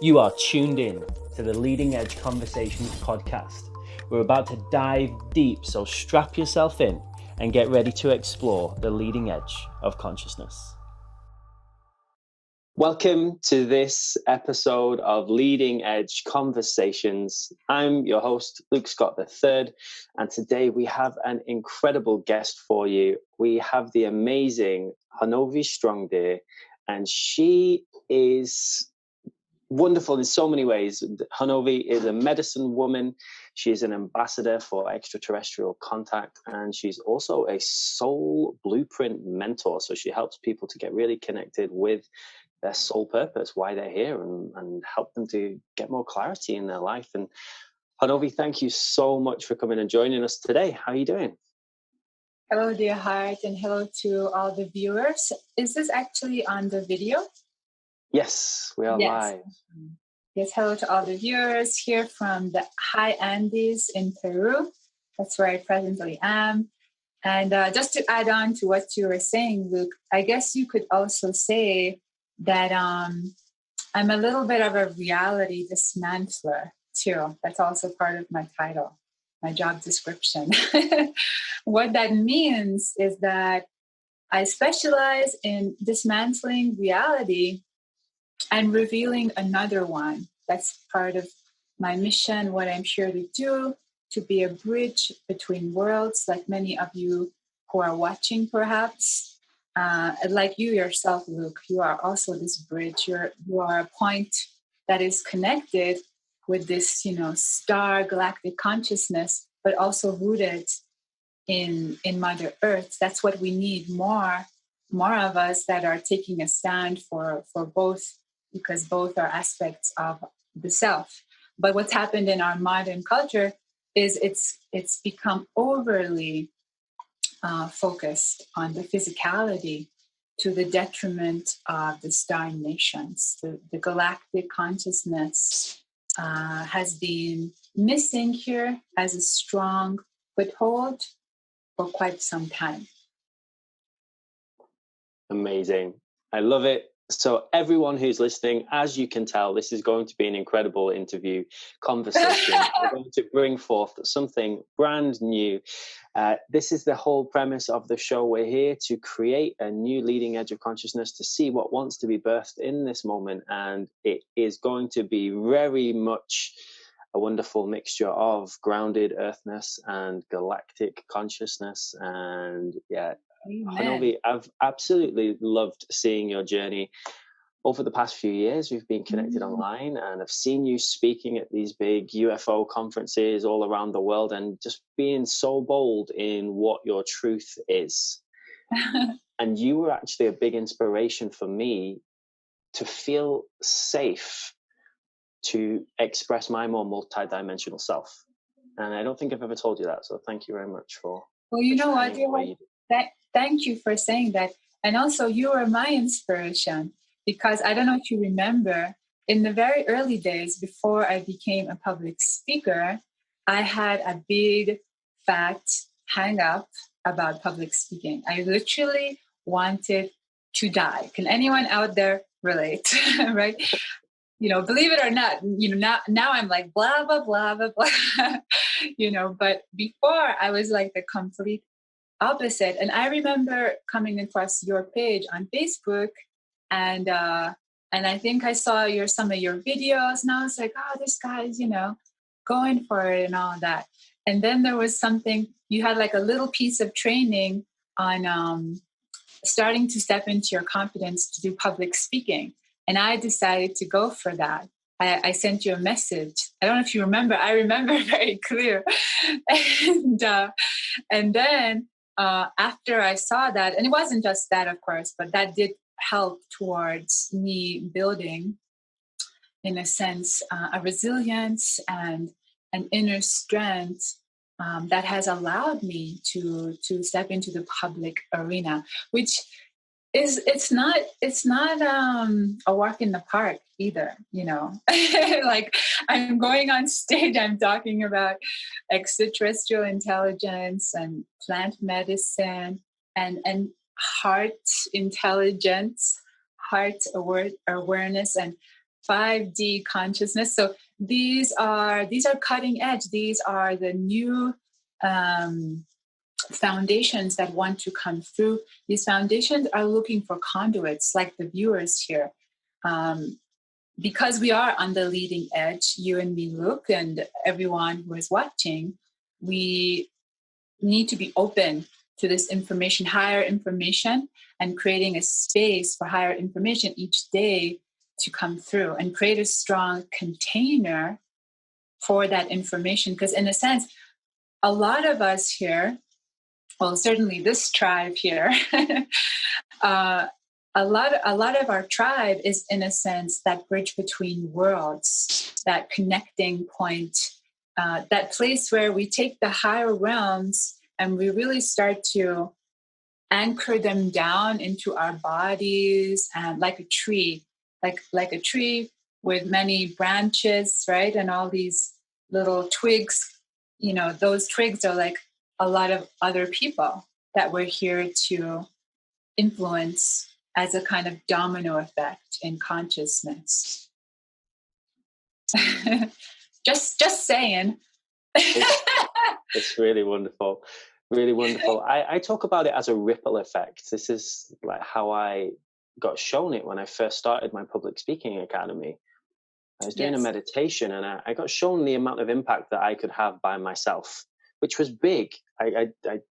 You are tuned in to the Leading Edge Conversations podcast. We're about to dive deep, so strap yourself in and get ready to explore the leading edge of consciousness. Welcome to this episode of Leading Edge Conversations. I'm your host, Luke Scott III, and today we have an incredible guest for you. We have the amazing Honovi Strongdeer, and she is wonderful in so many ways. Honovi is a medicine woman. She's an ambassador for extraterrestrial contact, and she's also a soul blueprint mentor. So she helps people to get really connected with their soul purpose, why they're here, and help them to get more clarity in their life. And Honovi, thank you so much for coming and joining us today. How are you doing? Hello, dear heart, and hello to all the viewers. Is this actually on the video? Yes, we are live. Yes, hello to all the viewers here from the high Andes in Peru. That's where I presently am. And just to add on to what you were saying, Luke, I guess you could also say that I'm a little bit of a reality dismantler too. That's also part of my title, my job description. What that means is that I specialize in dismantling reality and revealing another one. That's part of my mission, what I'm here to do, to be a bridge between worlds, like many of you who are watching perhaps. Like you yourself, Luke, you are also this bridge. You are a point that is connected with this, star galactic consciousness, but also rooted in Mother Earth. That's what we need, more of us that are taking a stand for both, because both are aspects of the self. But what's happened in our modern culture is it's become overly focused on the physicality to the detriment of the star nations. The galactic consciousness has been missing here as a strong foothold for quite some time. Amazing. I love it. So everyone who's listening, as you can tell, this is going to be an incredible interview conversation. We're going to bring forth something brand new. This is the whole premise of the show. We're here to create a new leading edge of consciousness, to see what wants to be birthed in this moment. And it is going to be very much a wonderful mixture of grounded earthness and galactic consciousness. And yeah, Honovi, I've absolutely loved seeing your journey. Over the past few years, we've been connected online, and I've seen you speaking at these big UFO conferences all around the world, and just being so bold in what your truth is. And you were actually a big inspiration for me to feel safe to express my more multidimensional self. And I don't think I've ever told you that, so thank you very much for. Well, you know what? Thank you for saying that. And also, you were my inspiration, because I don't know if you remember, in the very early days before I became a public speaker, I had a big, fat hang up about public speaking. I literally wanted to die. Can anyone out there relate? Right? Believe it or not, now I'm like, blah, blah, blah, blah, blah, but before I was like the complete opposite. And I remember coming across your page on Facebook, and I think I saw some of your videos, and I was like, oh, this guy's, going for it and all that. And then there was something, you had like a little piece of training on starting to step into your confidence to do public speaking. And I decided to go for that. I sent you a message. I don't know if you remember. I remember very clear. And then after I saw that, and it wasn't just that, of course, but that did help towards me building, in a sense, a resilience and an inner strength that has allowed me to step into the public arena, which it's not a walk in the park either, like I'm going on stage, I'm talking about extraterrestrial intelligence and plant medicine and heart intelligence, heart awareness, and 5D consciousness. So these are cutting edge. These are the new foundations that want to come through. These foundations are looking for conduits, like the viewers here. Because we are on the leading edge, you and me, Luke, and everyone who is watching, we need to be open to this information, higher information, and creating a space for higher information each day to come through and create a strong container for that information. Because in a sense, a lot of us here, well, certainly this tribe here, a lot of our tribe is, in a sense, that bridge between worlds, that connecting point, that place where we take the higher realms and we really start to anchor them down into our bodies, and like a tree, like a tree with many branches, right? And all these little twigs, those twigs are like a lot of other people that we're here to influence as a kind of domino effect in consciousness. just saying. It's really wonderful. Really wonderful. I talk about it as a ripple effect. This is like how I got shown it when I first started my public speaking academy. I was doing a meditation, and I got shown the amount of impact that I could have by myself, which was big. I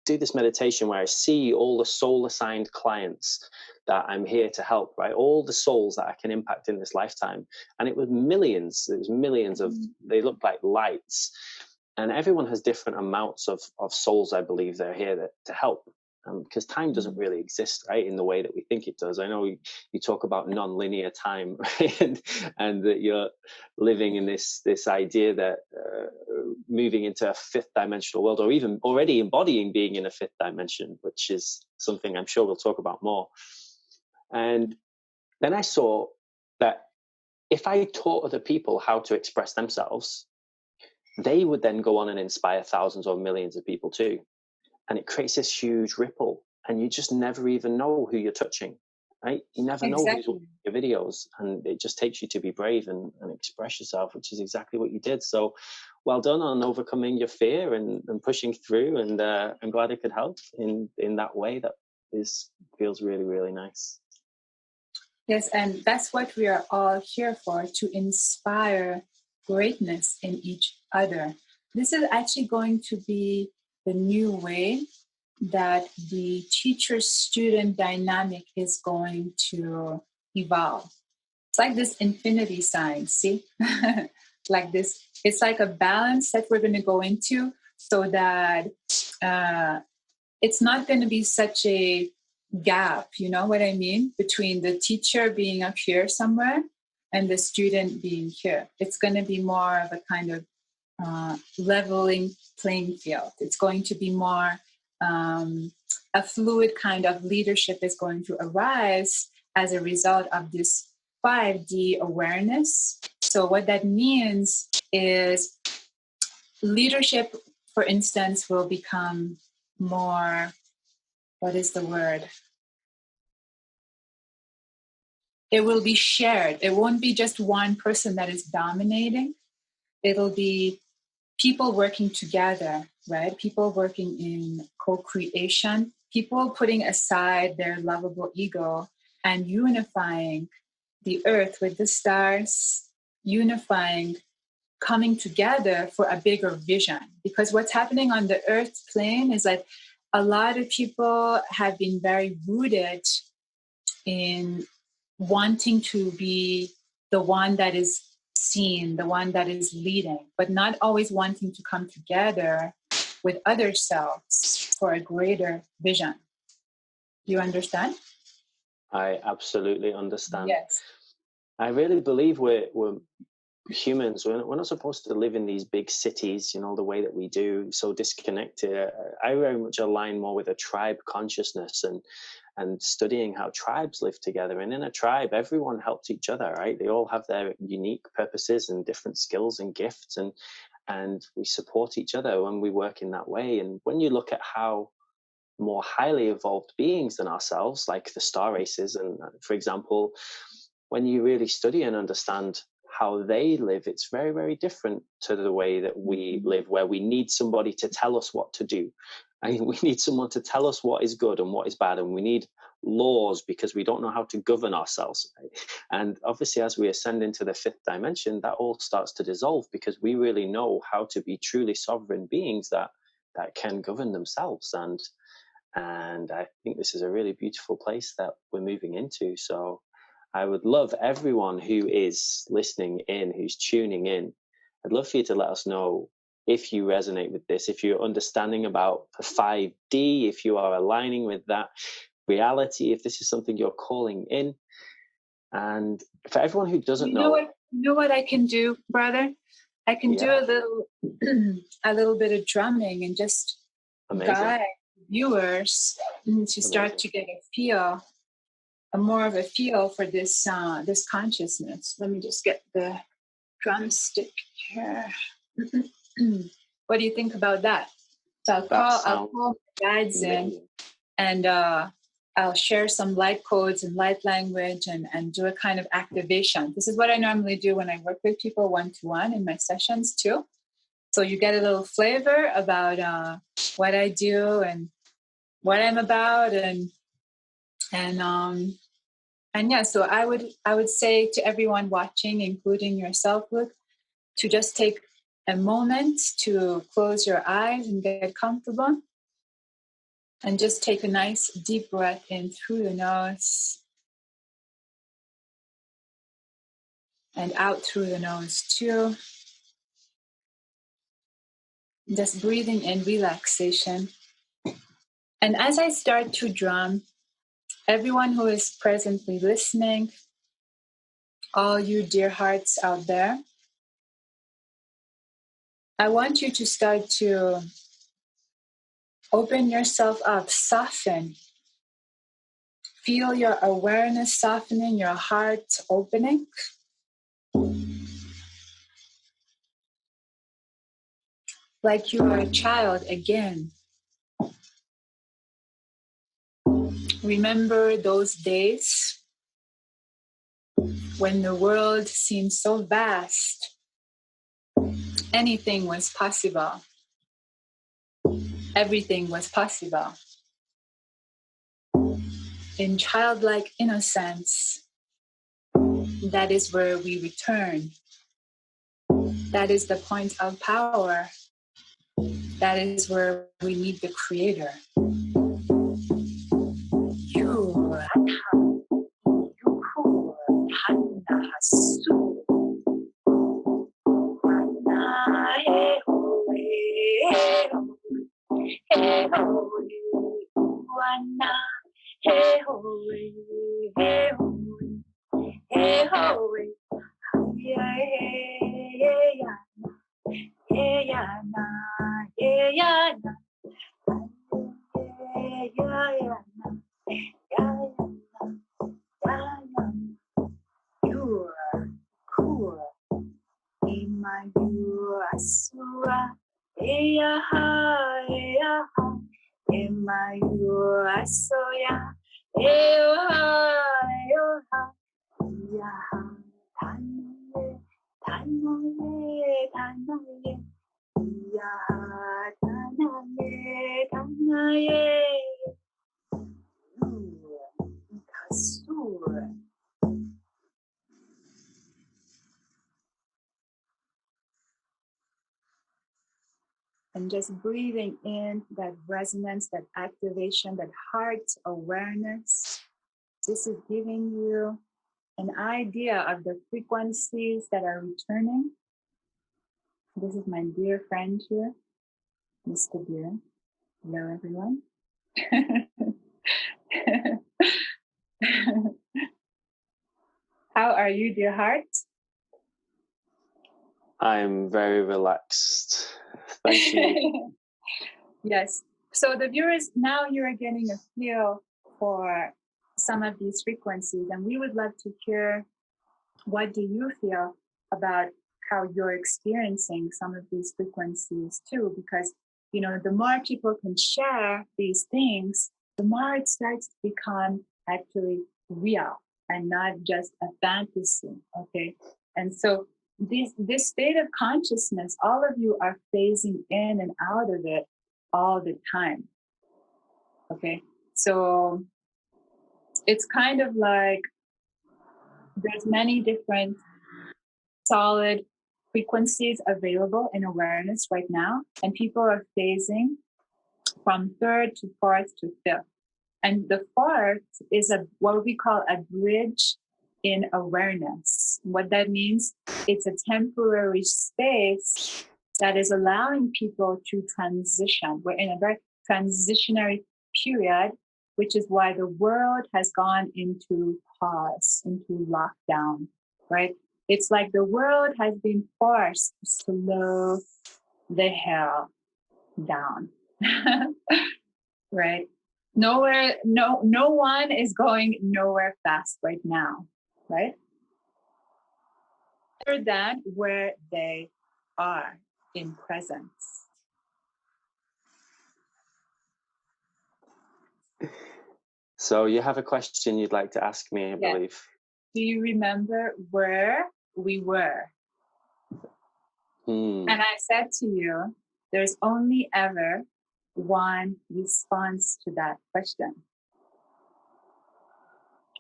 do this meditation where I see all the soul assigned clients that I'm here to help, right? All the souls that I can impact in this lifetime. And it was millions. It was millions of, they looked like lights. And everyone has different amounts of souls, I believe, they're here to help. Because time doesn't really exist, right, in the way that we think it does. I know you talk about non-linear time, right? and that you're living in this idea that moving into a fifth dimensional world, or even already embodying being in a fifth dimension, which is something I'm sure we'll talk about more. And then I saw that if I taught other people how to express themselves, they would then go on and inspire thousands or millions of people too. And it creates this huge ripple, and you just never even know who you're touching, right? You never know who's watching your videos, and it just takes you to be brave and express yourself, which is exactly what you did. So well done on overcoming your fear and pushing through, and I'm glad it could help in that way. That feels really, really nice. Yes, and that's what we are all here for, to inspire greatness in each other. This is actually going to be the new way that the teacher-student dynamic is going to evolve. It's like this infinity sign, see? Like this, it's like a balance that we're going to go into, so that it's not going to be such a gap, you know what I mean, between the teacher being up here somewhere and the student being here. It's going to be more of a kind of leveling playing field. It's going to be more a fluid kind of leadership is going to arise as a result of this 5D awareness. So what that means is leadership, for instance, will become more, what is the word? It will be shared. It won't be just one person that is dominating. It'll be people working together, right? People working in co-creation, people putting aside their lovable ego and unifying the earth with the stars, unifying, coming together for a bigger vision. Because what's happening on the earth plane is that a lot of people have been very rooted in wanting to be the one that is seen, the one that is leading, but not always wanting to come together with other selves for a greater vision. Do you understand? I absolutely understand. Yes. I really believe we're humans. We're not supposed to live in these big cities, the way that we do, so disconnected. I very much align more with a tribe consciousness and studying how tribes live together. And in a tribe, everyone helps each other, right? They all have their unique purposes and different skills and gifts, and we support each other when we work in that way. And when you look at how more highly evolved beings than ourselves, like the star races, and for example, when you really study and understand how they live, it's very, very different to the way that we live, where we need somebody to tell us what to do. I mean, we need someone to tell us what is good and what is bad, and we need laws because we don't know how to govern ourselves. And obviously, as we ascend into the fifth dimension, that all starts to dissolve because we really know how to be truly sovereign beings that can govern themselves. And I think this is a really beautiful place that we're moving into. So I would love everyone who is listening in, who's tuning in, I'd love for you to let us know if you resonate with this, if you're understanding about 5D, if you are aligning with that reality, if this is something you're calling in. And for everyone who doesn't know, you know what I can do, brother? I can do a little bit of drumming and just guide viewers to start to get a more of a feel for this this consciousness. Let me just get the drumstick here. What do you think about that? So I'll call my guides in, and I'll share some light codes and light language and do a kind of activation. This is what I normally do when I work with people one-to-one in my sessions too. So you get a little flavor about what I do and what I'm about, and yeah. So I would say to everyone watching, including yourself, Luke, to just take a moment to close your eyes and get comfortable, and just take a nice deep breath in through the nose and out through the nose too. Just breathing in relaxation. And as I start to drum, everyone who is presently listening, all you dear hearts out there, I want you to start to open yourself up, soften. Feel your awareness softening, your heart opening. Like you are a child again. Remember those days when the world seemed so vast. Anything was possible. Everything was possible. In childlike innocence, that is where we return. That is the point of power. That is where we meet the Creator. And just breathing in that resonance, that activation, that heart awareness. This is giving you an idea of the frequencies that are returning. This is my dear friend here, Mr. Deer. Hello, everyone. How are you, dear heart? I'm very relaxed. Thank you. Yes. So the viewers, now you're getting a feel for some of these frequencies, and we would love to hear, what do you feel about how you're experiencing some of these frequencies too? Because, you know, the more people can share these things, the more it starts to become actually real. and not just a fantasy. Okay. And so this state of consciousness, all of you are phasing in and out of it all the time. Okay. So it's kind of like there's many different solid frequencies available in awareness right now, and people are phasing from third to fourth to fifth. And the fourth is what we call a bridge in awareness. What that means, it's a temporary space that is allowing people to transition. We're in a very transitionary period, which is why the world has gone into pause, into lockdown, right? It's like the world has been forced to slow the hell down, right? No one is going nowhere fast right now, right? Other than where they are in presence. So you have a question you'd like to ask me, I believe. Do you remember where we were? And I said to you, there's only ever one response to that question.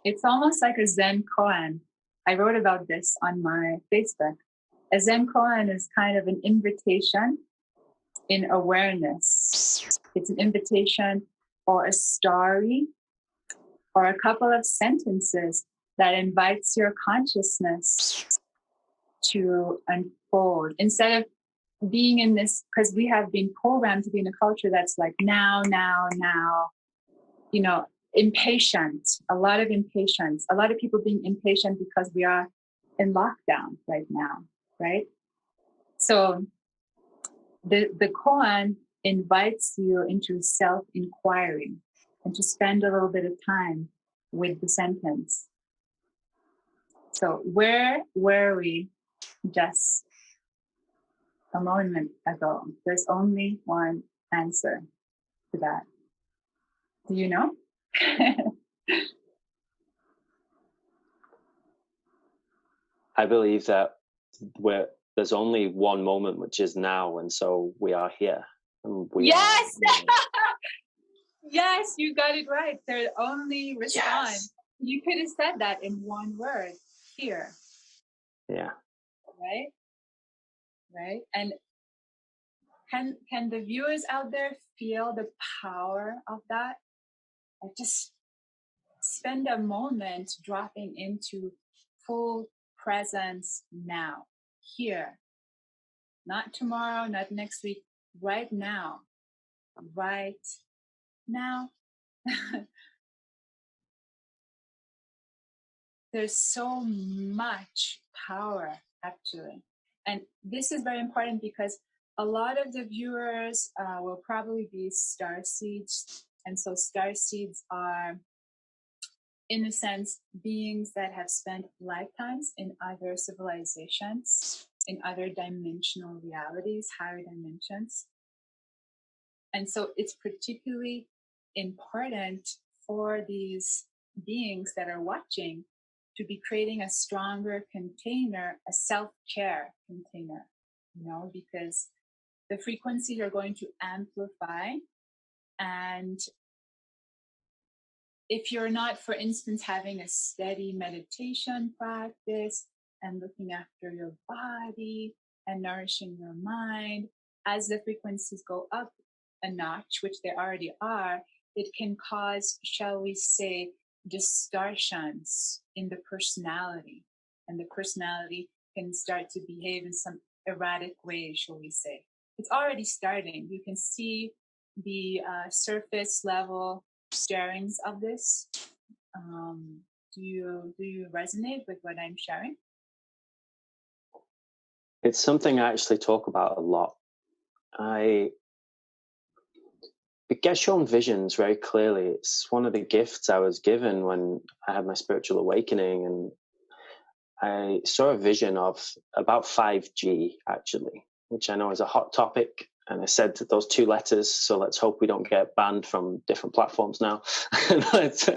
It's almost like a Zen koan. I wrote about this on my Facebook. A Zen koan is kind of an invitation in awareness. It's an invitation or a story or a couple of sentences that invites your consciousness to unfold. Instead of being in this, because we have been programmed to be in a culture that's like now, impatient, a lot of impatience, a lot of people being impatient because we are in lockdown right now, right? So the koan invites you into self-inquiry and to spend a little bit of time with the sentence. So where were we just a moment ago? There's only one answer to that. Do you know? I believe that there's only one moment, which is now, and so we are here. Yes! Yes, you got it right. There's only respond. Yes. You could have said that in one word, here. Yeah. Right? And can the viewers out there feel the power of that? Like just spend a moment dropping into full presence now, here. Not tomorrow, not next week, right now. Right now. There's so much power, actually. And this is very important because a lot of the viewers will probably be starseeds. And so starseeds are, in a sense, beings that have spent lifetimes in other civilizations, in other dimensional realities, higher dimensions. And so it's particularly important for these beings that are watching to be creating a stronger container, a self-care container, because the frequencies are going to amplify. And if you're not, for instance, having a steady meditation practice and looking after your body and nourishing your mind, as the frequencies go up a notch, which they already are, it can cause, shall we say, distortions in the personality, and the personality can start to behave in some erratic way, shall we say. It's already starting. You can see the surface level sharings of this. Do you resonate with what I'm sharing? It's something I actually talk about a lot. I get shown visions very clearly. It's one of the gifts I was given when I had my spiritual awakening, and I saw a vision of about 5G, actually, which I know is a hot topic I said those two letters, so let's hope we don't get banned from different platforms now. But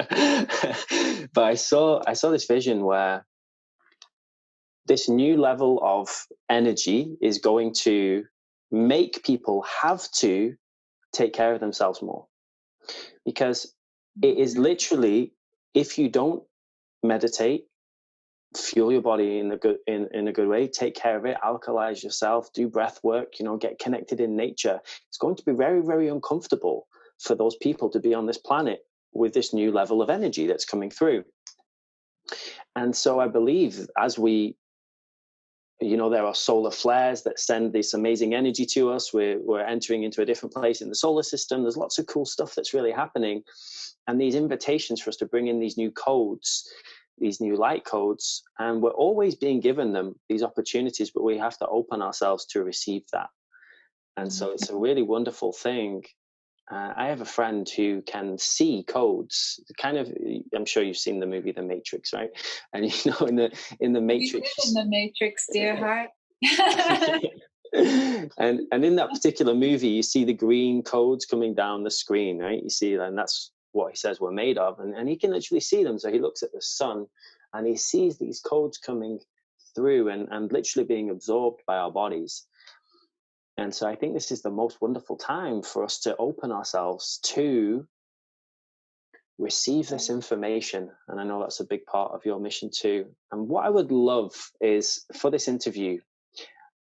I saw this vision where this new level of energy is going to make people have to take care of themselves more. Because it is literally, if you don't meditate, fuel your body in a good way, take care of it, alkalize yourself, do breath work, get connected in nature, it's going to be very, very uncomfortable for those people to be on this planet with this new level of energy that's coming through. And so I believe as we, there are solar flares that send this amazing energy to us. We're entering into a different place in the solar system. There's lots of cool stuff that's really happening. And these invitations for us to bring in these new codes, these new light codes, and we're always being given them, these opportunities, but we have to open ourselves to receive that. And so it's a really wonderful thing. I have a friend who can see codes. Kind of, I'm sure you've seen the movie The Matrix, right? And in the Matrix, in the Matrix, dear heart. and in that particular movie, you see the green codes coming down the screen, right? You see, and that's what he says we're made of, and he can literally see them. So he looks at the sun, and he sees these codes coming through and literally being absorbed by our bodies. And so I think this is the most wonderful time for us to open ourselves to receive this information. And I know that's a big part of your mission too. And what I would love is for this interview,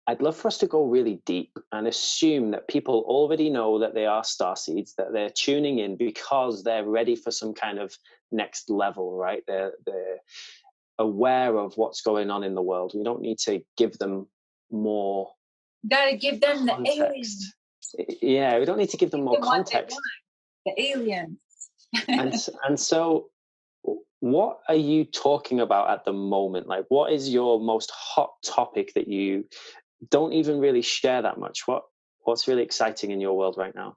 I'd love for us to go really deep and assume that people already know that they are starseeds, that they're tuning in because they're ready for some kind of next level, right? They're aware of what's going on in the world. We don't need to give them more. Gotta give them context. The aliens. Yeah, we don't need to give them more context. The aliens. and so what are you talking about at the moment? Like, what is your most hot topic that you don't even really share that much? What's really exciting in your world right now?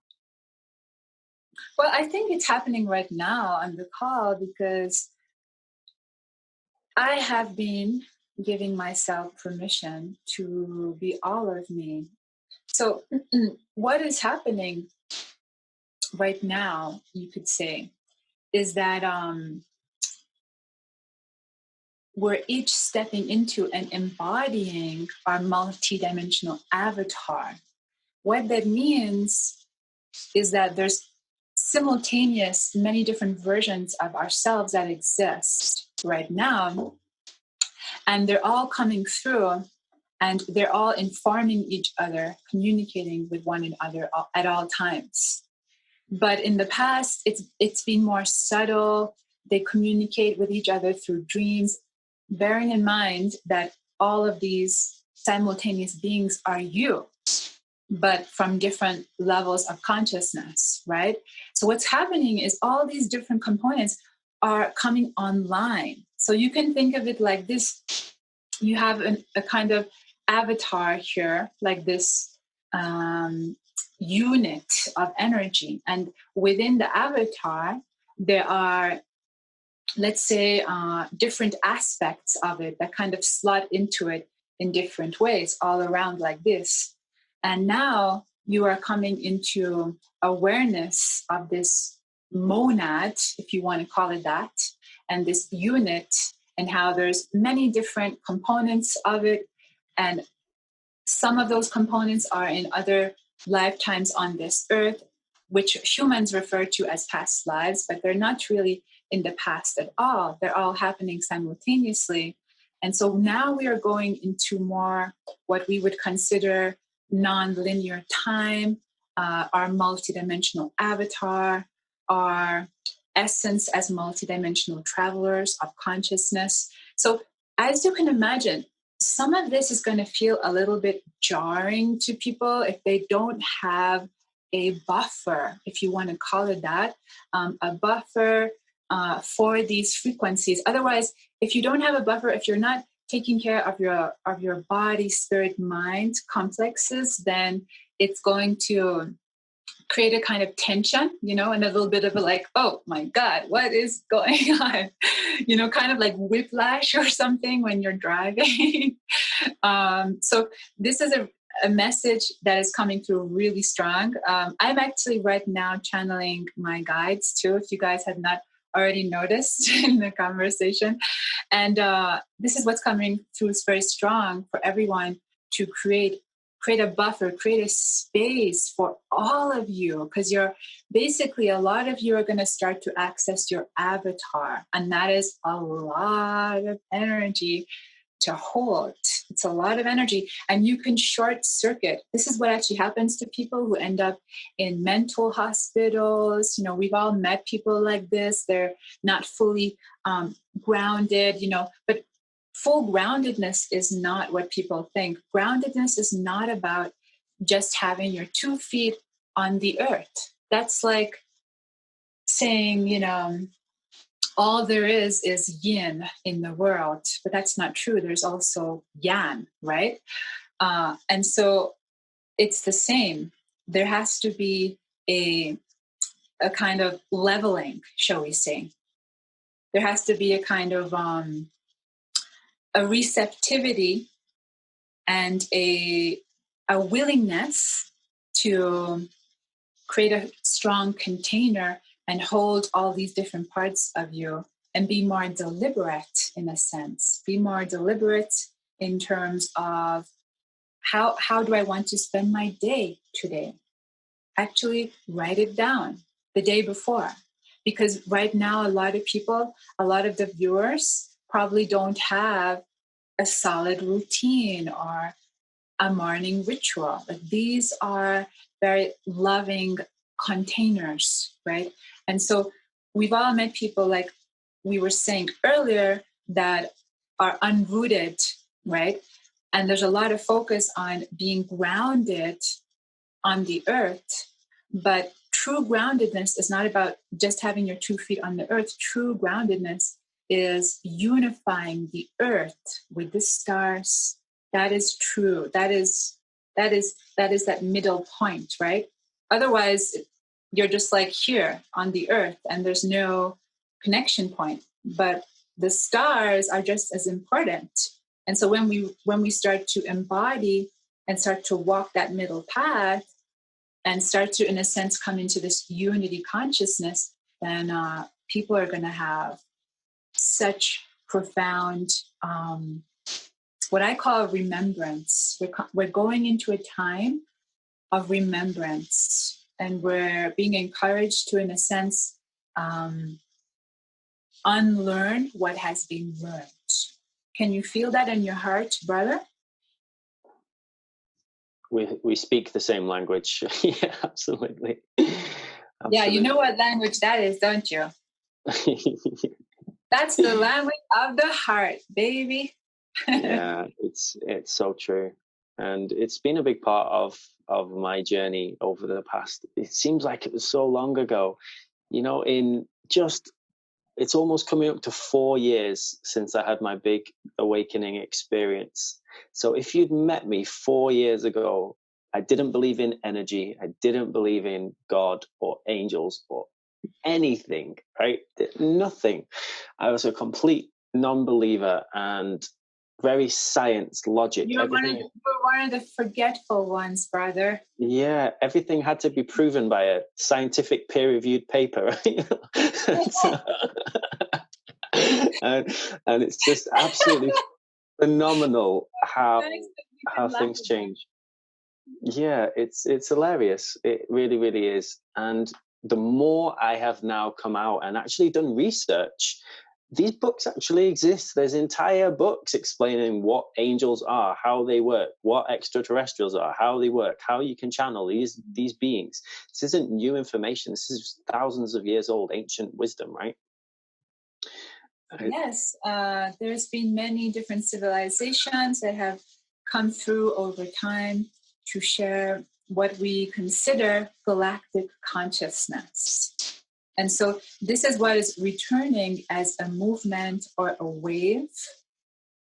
Well, I think it's happening right now on the call because I have been giving myself permission to be all of me. So what is happening right now, you could say, is that we're each stepping into and embodying our multidimensional avatar. What that means is that there's simultaneous many different versions of ourselves that exist right now, and they're all coming through, and they're all informing each other, communicating with one another at all times. But in the past, it's been more subtle. They communicate with each other through dreams, bearing in mind that all of these simultaneous beings are you, but from different levels of consciousness, right? So what's happening is all these different components are coming online. So you can think of it like this. You have a kind of avatar here, like this unit of energy. And within the avatar, there are, let's say, different aspects of it that kind of slot into it in different ways all around like this. And now you are coming into awareness of this monad, if you want to call it that, and this unit, and how there's many different components of it. And some of those components are in other lifetimes on this earth, which humans refer to as past lives, but they're not really in the past at all. They're all happening simultaneously. And so now we are going into more what we would consider non-linear time, our multidimensional avatar, our essence as multidimensional travelers of consciousness. So as you can imagine, some of this is going to feel a little bit jarring to people if they don't have a buffer, if you want to call it that, a buffer for these frequencies. Otherwise, if you don't have a buffer, if you're not taking care of your body, spirit, mind complexes, then it's going to create a kind of tension, and a little bit of a like, oh my God, what is going on? Kind of like whiplash or something when you're driving. So this is a message that is coming through really strong. I'm actually right now channeling my guides too, if you guys have not already noticed in the conversation. And this is what's coming through is very strong for everyone to create a buffer, create a space for all of you, because you're basically, a lot of you are going to start to access your avatar, and that is a lot of energy to hold. It's a lot of energy, and you can short circuit. This is what actually happens to people who end up in mental hospitals. You know, we've all met people like this. They're not fully grounded, you know, but full groundedness is not what people think. Groundedness is not about just having your 2 feet on the earth. That's like saying, you know, all there is yin in the world, but that's not true. There's also yang, right? And so it's the same. There has to be a kind of leveling, shall we say. There has to be a kind of a receptivity and a willingness to create a strong container and hold all these different parts of you and be more deliberate, in a sense. Be more deliberate in terms of how do I want to spend my day today? Actually write it down the day before. Because right now, a lot of people, a lot of the viewers probably don't have a solid routine or a morning ritual. Like, these are very loving containers, right? And so we've all met people, like we were saying earlier, that are unrooted, right? And there's a lot of focus on being grounded on the earth. But true groundedness is not about just having your 2 feet on the earth. True groundedness is unifying the earth with the stars. That is true. That is that middle point, right? Otherwise, you're just like here on the earth and there's no connection point. But the stars are just as important. And so when we start to embody and start to walk that middle path and start to, in a sense, come into this unity consciousness, then people are going to have such profound, what I call remembrance. We're going into a time of remembrance, and we're being encouraged to, in a sense, unlearn what has been learned. Can you feel that in your heart, brother? We speak the same language. Yeah, absolutely. Yeah, you know what language that is, don't you? That's the language of the heart, baby. Yeah, it's so true. And it's been a big part of my journey over the past, it seems like it was so long ago, you know, it's almost coming up to 4 years since I had my big awakening experience. So if you'd met me 4 years ago, I didn't believe in energy. I didn't believe in God or angels or anything, right? Nothing. I was a complete non-believer and very science, logic. You're one of the forgetful ones, brother. Yeah, everything had to be proven by a scientific peer-reviewed paper, right? and it's just absolutely phenomenal how things change. Yeah, it's hilarious. It really, really is. And the more I have now come out and actually done research, these books actually exist. There's entire books explaining what angels are, how they work, what extraterrestrials are, how they work, how you can channel these beings. This isn't new information. This is thousands of years old, ancient wisdom, right? Yes, there's been many different civilizations that have come through over time to share what we consider galactic consciousness. And so this is what is returning as a movement or a wave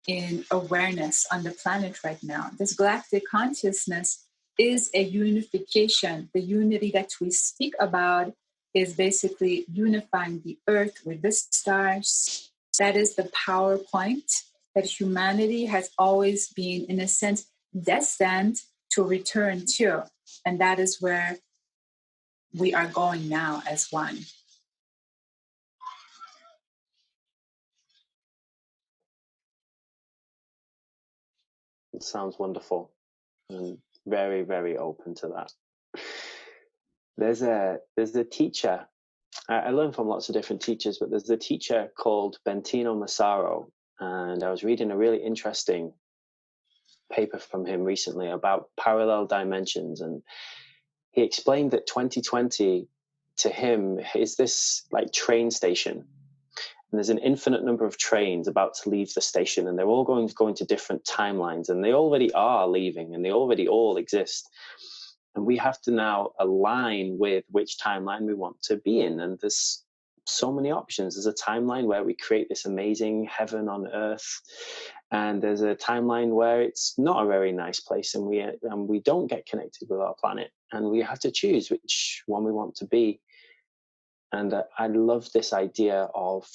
in awareness on the planet right now. This galactic consciousness is a unification. The unity that we speak about is basically unifying the earth with the stars. That is the power point that humanity has always been, in a sense, destined to return to. And that is where we are going now as one. It sounds wonderful, and very, very open to that. There's a teacher. I learn from lots of different teachers, but there's a teacher called Bentino Massaro, and I was reading a really interesting paper from him recently about parallel dimensions, and he explained that 2020 to him is this like train station, and there's an infinite number of trains about to leave the station, and they're all going to go into different timelines, and they already are leaving, and they already all exist. And we have to now align with which timeline we want to be in. And there's so many options. There's a timeline where we create this amazing heaven on earth. And there's a timeline where it's not a very nice place, and we don't get connected with our planet. And we have to choose which one we want to be. And I love this idea of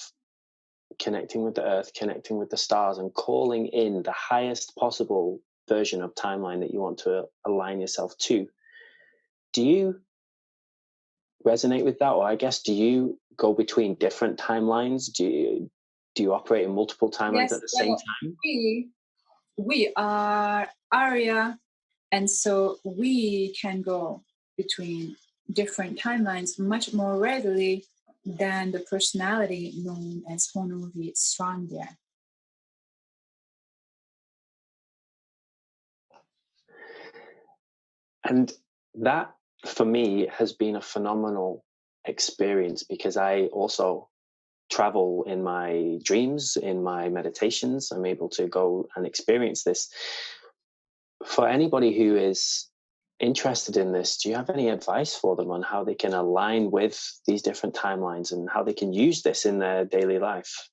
connecting with the earth, connecting with the stars, and calling in the highest possible version of timeline that you want to align yourself to. Do you resonate with that? Or I guess, do you go between different timelines? Do you operate in multiple timelines at the same time? We are Arya, and so we can go between different timelines much more readily than the personality known as Honovi Strongdeer. And that, for me, has been a phenomenal experience, because I also travel in my dreams, in my meditations. I'm able to go and experience this. For anybody who is interested in this, do you have any advice for them on how they can align with these different timelines and how they can use this in their daily life?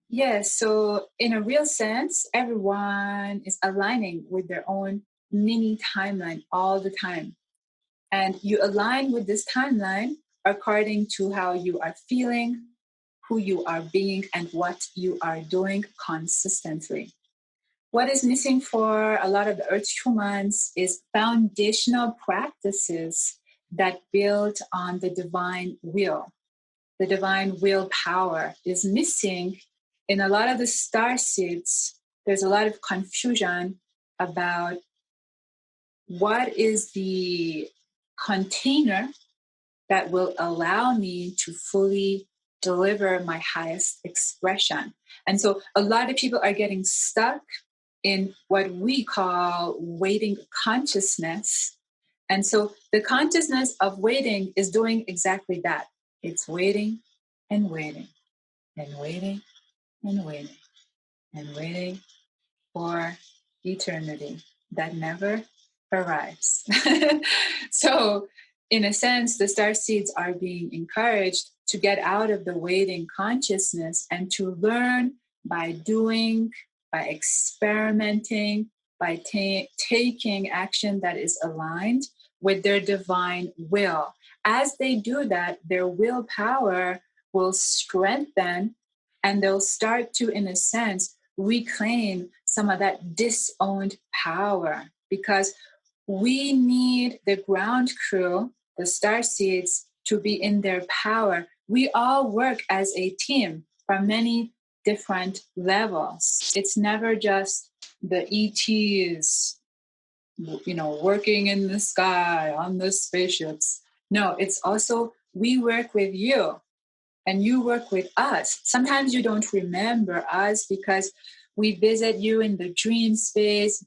Yes, so in a real sense, everyone is aligning with their own mini timeline all the time. And you align with this timeline according to how you are feeling, who you are being, and what you are doing consistently. What is missing for a lot of the Earth humans is foundational practices that build on the divine will. The divine will power is missing in a lot of the star seeds. There's a lot of confusion about what is the container that will allow me to fully deliver my highest expression. And so a lot of people are getting stuck in what we call waiting consciousness. And so the consciousness of waiting is doing exactly that. It's waiting and waiting and waiting and waiting and waiting for eternity that never arrives. So in a sense, the star seeds are being encouraged to get out of the waiting consciousness and to learn by doing, by experimenting, by taking action that is aligned with their divine will. As they do that, their willpower will strengthen, and they'll start to, in a sense, reclaim some of that disowned power, because we need the ground crew, the star seeds, to be in their power. We all work as a team from many different levels. It's never just the ETs, working in the sky on the spaceships. No, it's also we work with you and you work with us. Sometimes you don't remember us because we visit you in the dream space.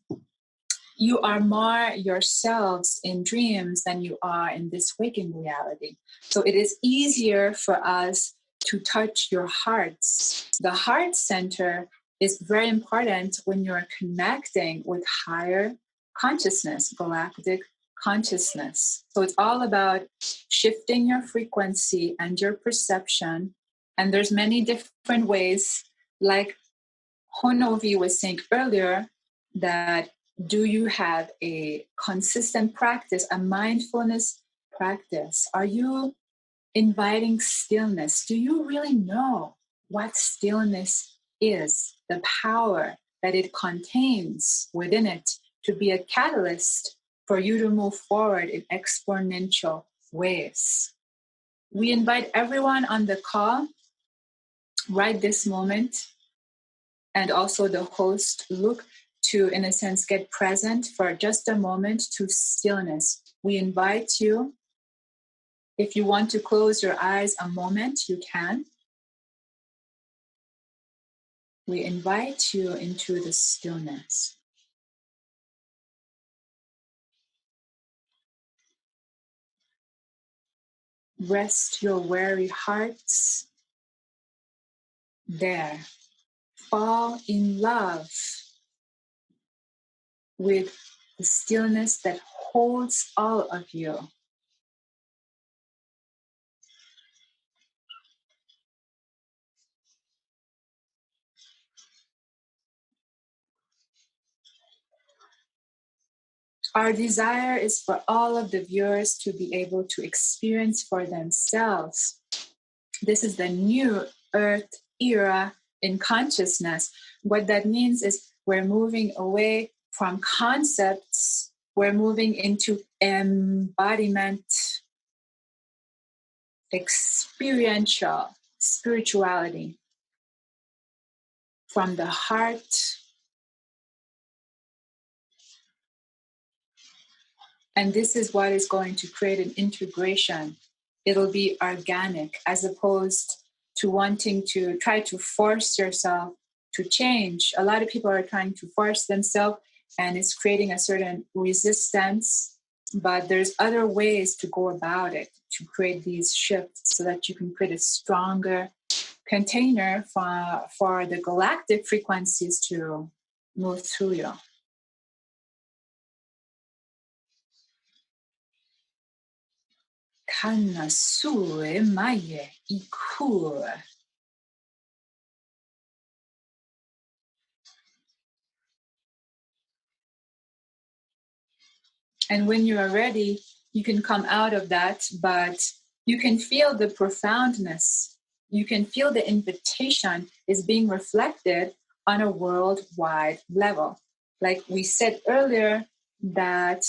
You are more yourselves in dreams than you are in this waking reality. So it is easier for us to touch your hearts. The heart center is very important when you're connecting with higher consciousness, galactic consciousness. So it's all about shifting your frequency and your perception. And there's many different ways, like Honovi was saying earlier, that do you have a consistent practice, a mindfulness practice? Are you inviting stillness? Do you really know what stillness is, the power that it contains within it to be a catalyst for you to move forward in exponential ways. We invite everyone on the call right this moment, and also the host, Luke, to, in a sense, get present for just a moment to stillness. We invite you, if you want to close your eyes a moment, you can. We invite you into the stillness. Rest your weary hearts there. Fall in love with the stillness that holds all of you. Our desire is for all of the viewers to be able to experience for themselves. This is the new Earth era in consciousness. What that means is we're moving away from concepts, we're moving into embodiment, experiential spirituality from the heart. And this is what is going to create an integration. It'll be organic as opposed to wanting to try to force yourself to change. A lot of people are trying to force themselves and it's creating a certain resistance, but there's other ways to go about it to create these shifts so that you can create a stronger container for the galactic frequencies to move through you. Kana sue maye ikur. And when you are ready, you can come out of that, but you can feel the profoundness. You can feel the invitation is being reflected on a worldwide level. Like we said earlier, that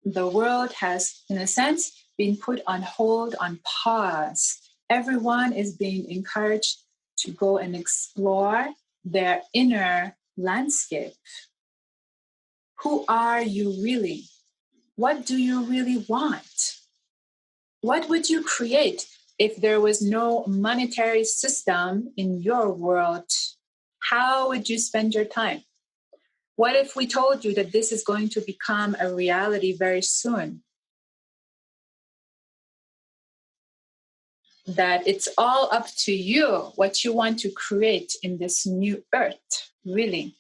the world has, in a sense, been put on hold, on pause. Everyone is being encouraged to go and explore their inner landscape. Who are you really? What do you really want? What would you create if there was no monetary system in your world? How would you spend your time? What if we told you that this is going to become a reality very soon? That it's all up to you what you want to create in this new earth, really.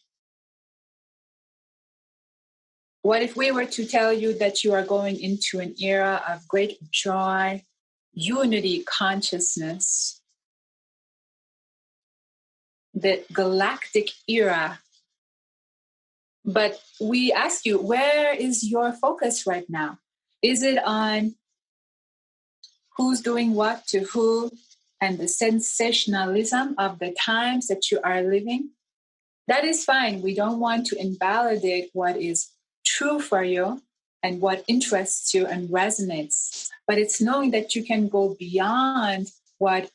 What if we were to tell you that you are going into an era of great joy, unity consciousness, the galactic era? But we ask you, where is your focus right now? Is it on who's doing what to who and the sensationalism of the times that you are living? That is fine. We don't want to invalidate what is true for you and what interests you and resonates. But it's knowing that you can go beyond what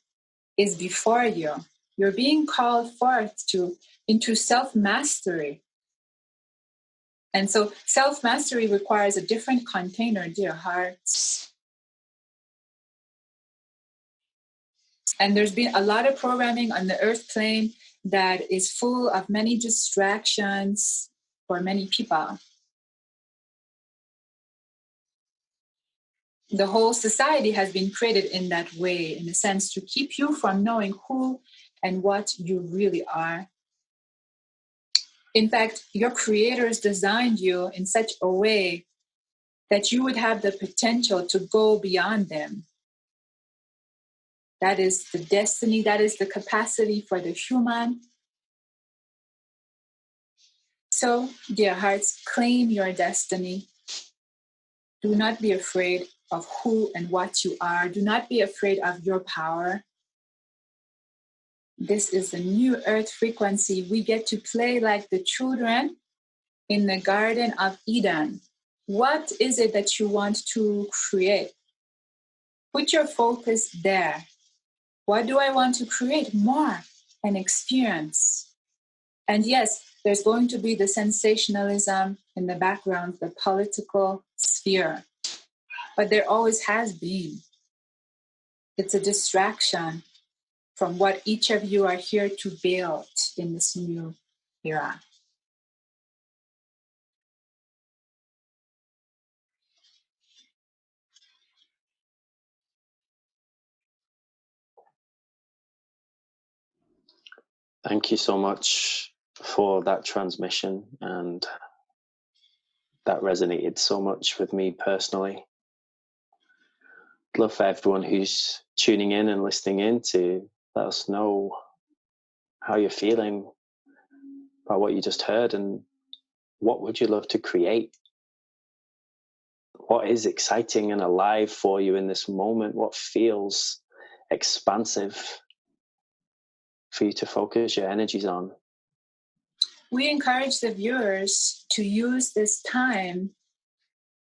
is before you. You're being called forth into self-mastery. And so self-mastery requires a different container, dear hearts. And there's been a lot of programming on the earth plane that is full of many distractions for many people. The whole society has been created in that way, in a sense, to keep you from knowing who and what you really are. In fact, your creators designed you in such a way that you would have the potential to go beyond them. That is the destiny, that is the capacity for the human. So, dear hearts, claim your destiny. Do not be afraid of who and what you are. Do not be afraid of your power. This is the new earth frequency. We get to play like the children in the Garden of Eden, what is it that you want to create? Put your focus there. What do I want to create? More and experience. And yes, there's going to be the sensationalism in the background, the political sphere. But there always has been. It's a distraction from what each of you are here to build in this new era. Thank you so much for that transmission, and that resonated so much with me personally. I'd love for everyone who's tuning in and listening in to let us know how you're feeling about what you just heard, and what would you love to create? What is exciting and alive for you in this moment? What feels expansive for you to focus your energies on? We encourage the viewers to use this time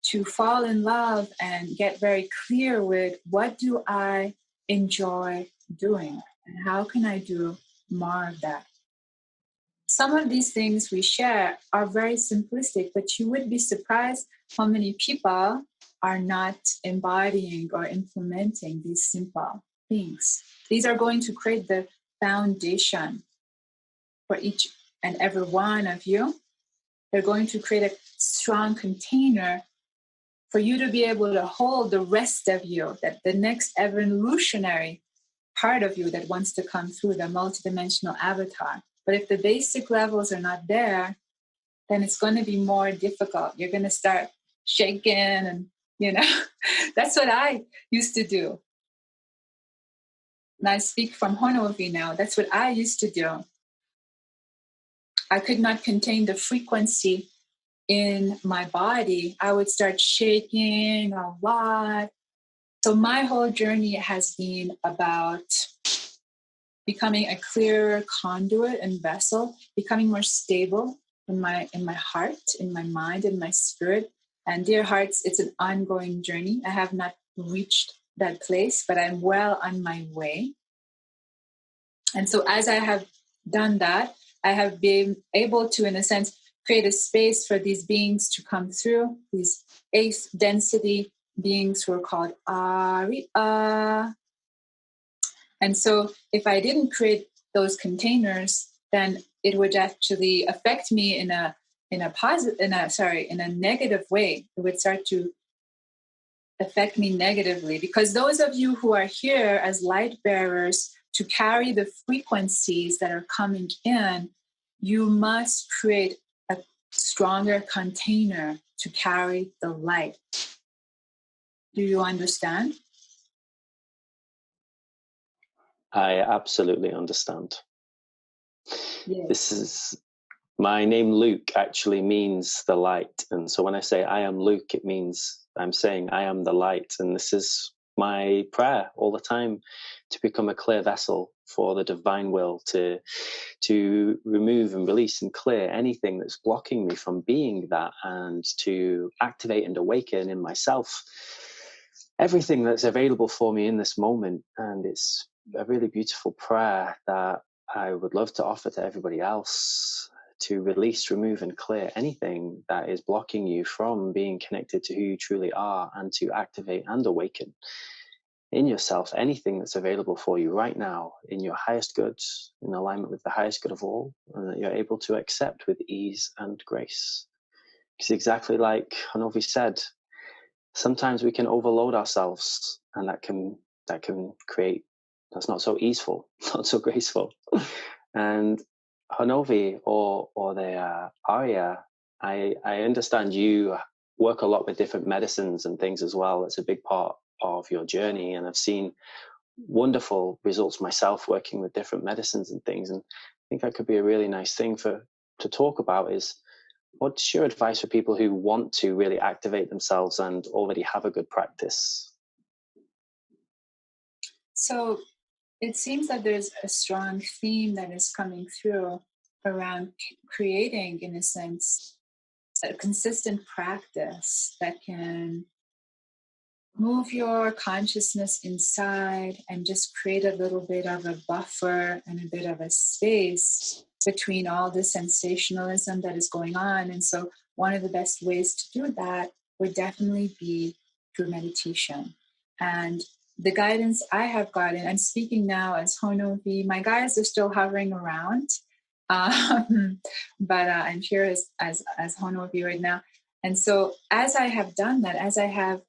to fall in love and get very clear with what do I enjoy doing and how can I do more of that. Some of these things we share are very simplistic, but you would be surprised how many people are not embodying or implementing these simple things. These are going to create the foundation for each and every one of you. They're going to create a strong container for you to be able to hold the rest of you, that the next evolutionary part of you that wants to come through, the multidimensional avatar. But if the basic levels are not there, then it's going to be more difficult. You're going to start shaking and, that's what I used to do. And I speak from Honovi now. That's what I used to do. I could not contain the frequency in my body. I would start shaking a lot. So my whole journey has been about becoming a clearer conduit and vessel, becoming more stable in my heart, in my mind, in my spirit. And dear hearts, it's an ongoing journey. I have not reached that place, but I'm well on my way. And so as I have done that, I have been able to, in a sense, create a space for these beings to come through, these eighth density beings who are called Aria. And so if I didn't create those containers, then it would actually affect me in a negative way. It would start to affect me negatively, because those of you who are here as light bearers to carry the frequencies that are coming in, you must create a stronger container to carry the light. Do you understand? I absolutely understand. Yes. This is my name. Luke actually means the light, and so when I say I am Luke, it means I'm saying I am the light. And this is my prayer all the time, to become a clear vessel for the divine will, to remove and release and clear anything that's blocking me from being that, and to activate and awaken in myself everything that's available for me in this moment. And it's a really beautiful prayer that I would love to offer to everybody else, to release, remove, and clear anything that is blocking you from being connected to who you truly are, and to activate and awaken in yourself anything that's available for you right now in your highest good, in alignment with the highest good of all, and that you're able to accept with ease and grace. Because exactly like Honovi said, sometimes we can overload ourselves, and that can create, that's not so easeful, not so graceful. And Honovi or the Arya, I understand you work a lot with different medicines and things as well. It's a big part of your journey, and I've seen wonderful results myself working with different medicines and things. And I think that could be a really nice thing to talk about is, what's your advice for people who want to really activate themselves and already have a good practice? So it seems that there's a strong theme that is coming through around creating, in a sense, a consistent practice that can move your consciousness inside and just create a little bit of a buffer and a bit of a space between all the sensationalism that is going on. And so one of the best ways to do that would definitely be through meditation. And the guidance I have gotten, I'm speaking now as Honovi, my guides are still hovering around, but I'm here as Honovi right now. And so as I have done that, as I have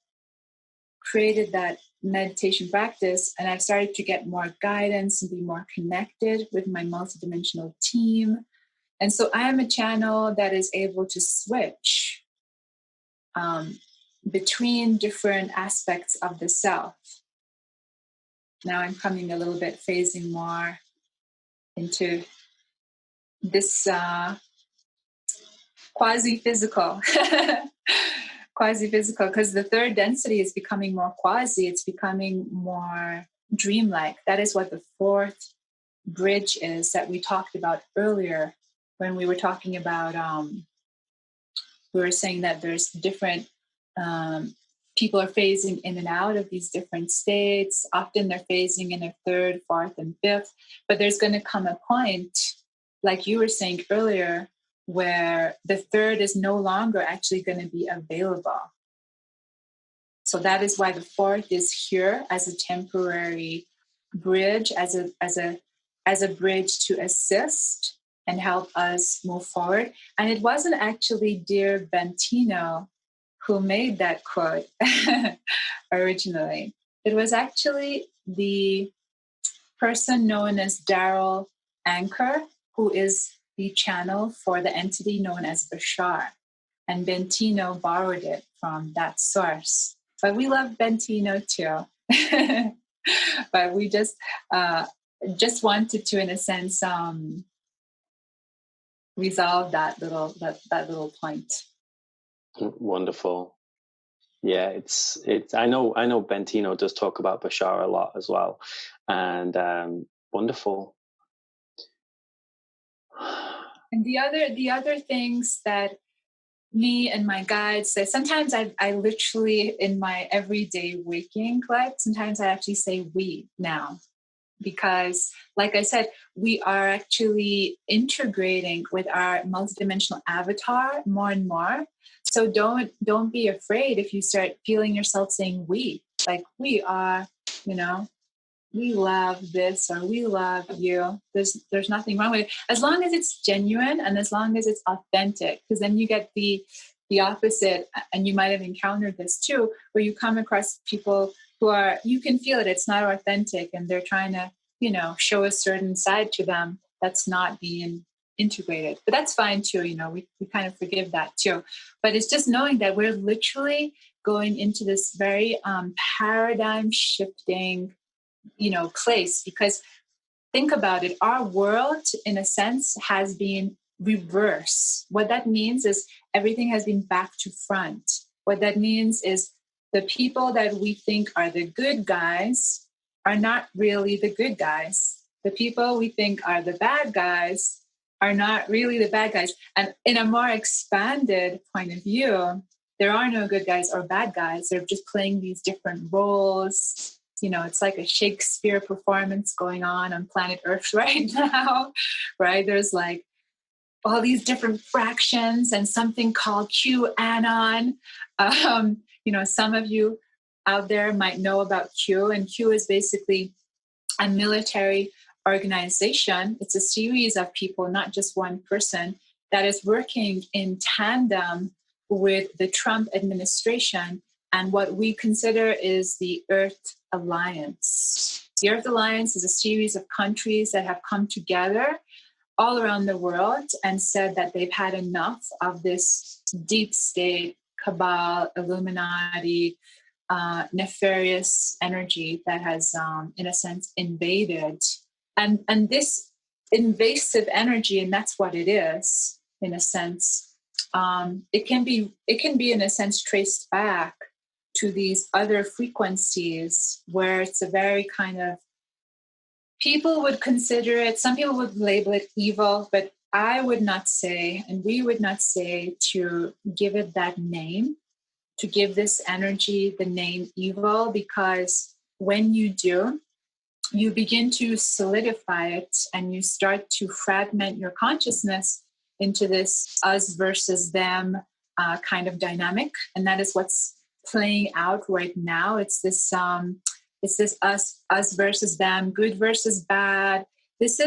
created that meditation practice, and I've started to get more guidance and be more connected with my multidimensional team. And so I am a channel that is able to switch between different aspects of the self. Now I'm coming a little bit phasing more into this quasi-physical. Quasi-physical, because the third density is becoming more quasi, it's becoming more dreamlike. That is what the fourth bridge is that we talked about earlier when we were talking about, we were saying that there's different, people are phasing in and out of these different states. Often they're phasing in a third, fourth, and fifth, but there's going to come a point, like you were saying earlier, where the third is no longer actually going to be available. So that is why the fourth is here as a temporary bridge, as a bridge to assist and help us move forward. And it wasn't actually dear Bentino who made that quote originally. It was actually the person known as Daryl Anchor, who is the channel for the entity known as Bashar. And Bentino borrowed it from that source. But we love Bentino too. But we just wanted to, in a sense, resolve that little point. Wonderful. Yeah, it's. I know Bentino does talk about Bashar a lot as well, and wonderful. And the other things that me and my guides say, sometimes I literally, in my everyday waking life, sometimes I actually say we now, because like I said, we are actually integrating with our multidimensional avatar more and more. So don't be afraid if you start feeling yourself saying we, like we are, we love this, or we love you. There's nothing wrong with it, as long as it's genuine and as long as it's authentic, because then you get the opposite. And you might have encountered this too, where you come across people who are, you can feel it, it's not authentic, and they're trying to, show a certain side to them that's not being integrated. But that's fine too, we kind of forgive that too. But it's just knowing that we're literally going into this very paradigm shifting place, because think about it, our world in a sense has been reverse. What that means is everything has been back to front. What that means is the people that we think are the good guys are not really the good guys. The people we think are the bad guys are not really the bad guys. And in a more expanded point of view, there are no good guys or bad guys. They're just playing these different roles. It's like a Shakespeare performance going on planet Earth right now, right? There's like all these different fractions and something called QAnon. Some of you out there might know about Q, and Q is basically a military organization. It's a series of people, not just one person, that is working in tandem with the Trump administration and what we consider is the Earth Alliance. The Earth Alliance is a series of countries that have come together all around the world and said that they've had enough of this deep state, cabal, Illuminati, nefarious energy that has, in a sense, invaded. And this invasive energy, and that's what it is, in a sense, it can be, in a sense, traced back to these other frequencies where it's a very kind of, people would consider it, some people would label it evil, but I would not say, and we would not say to give it that name, to give this energy the name evil, because when you do, you begin to solidify it and you start to fragment your consciousness into this us versus them kind of dynamic. And that is what's playing out right now. It's this us versus them, good versus bad. This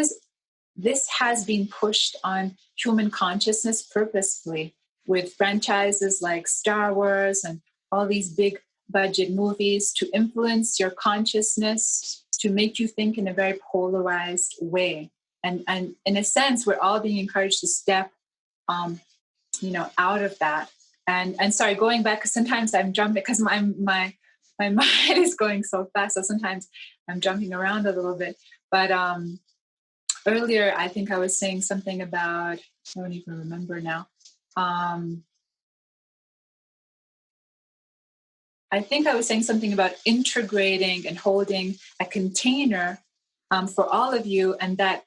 has been pushed on human consciousness purposefully with franchises like Star Wars and all these big budget movies to influence your consciousness, to make you think in a very polarized way. And in a sense, we're all being encouraged to step, out of that. And sorry, going back, because sometimes I'm jumping because my mind is going so fast. So sometimes I'm jumping around a little bit. But earlier, I think I was saying something about, I don't even remember now. I think I was saying something about integrating and holding a container for all of you, and that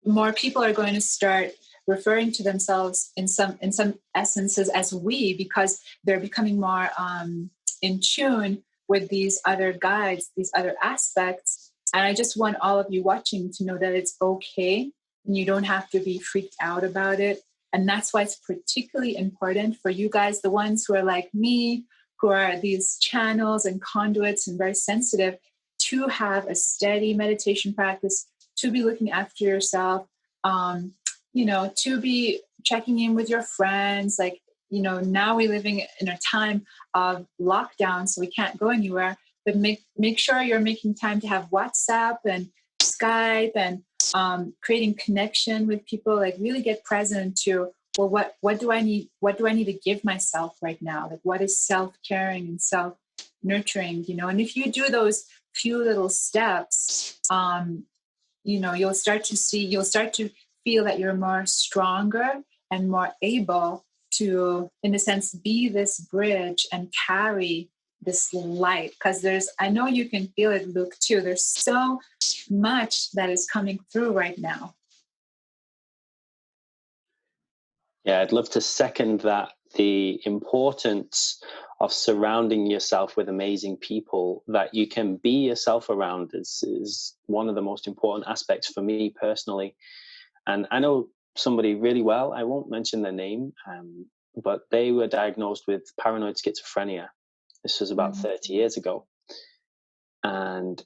more people are going to start referring to themselves in some essences as we, because they're becoming more in tune with these other guides, these other aspects. And I just want all of you watching to know that it's okay, and you don't have to be freaked out about it. And that's why it's particularly important for you guys, the ones who are like me, who are these channels and conduits and very sensitive, to have a steady meditation practice, to be looking after yourself, to be checking in with your friends. Like, now we're living in a time of lockdown, so we can't go anywhere, but make sure you're making time to have WhatsApp and Skype and creating connection with people. Like, really get present to, well, what do I need? What do I need to give myself right now? Like, what is self-caring and self-nurturing? And if you do those few little steps, you'll start to feel that you're more stronger and more able to, in a sense, be this bridge and carry this light. Because I know you can feel it, Luke, too. There's so much that is coming through right now. Yeah, I'd love to second that. The importance of surrounding yourself with amazing people that you can be yourself around is one of the most important aspects for me personally. And I know somebody really well. I won't mention their name, but they were diagnosed with paranoid schizophrenia. This was about 30 years ago. And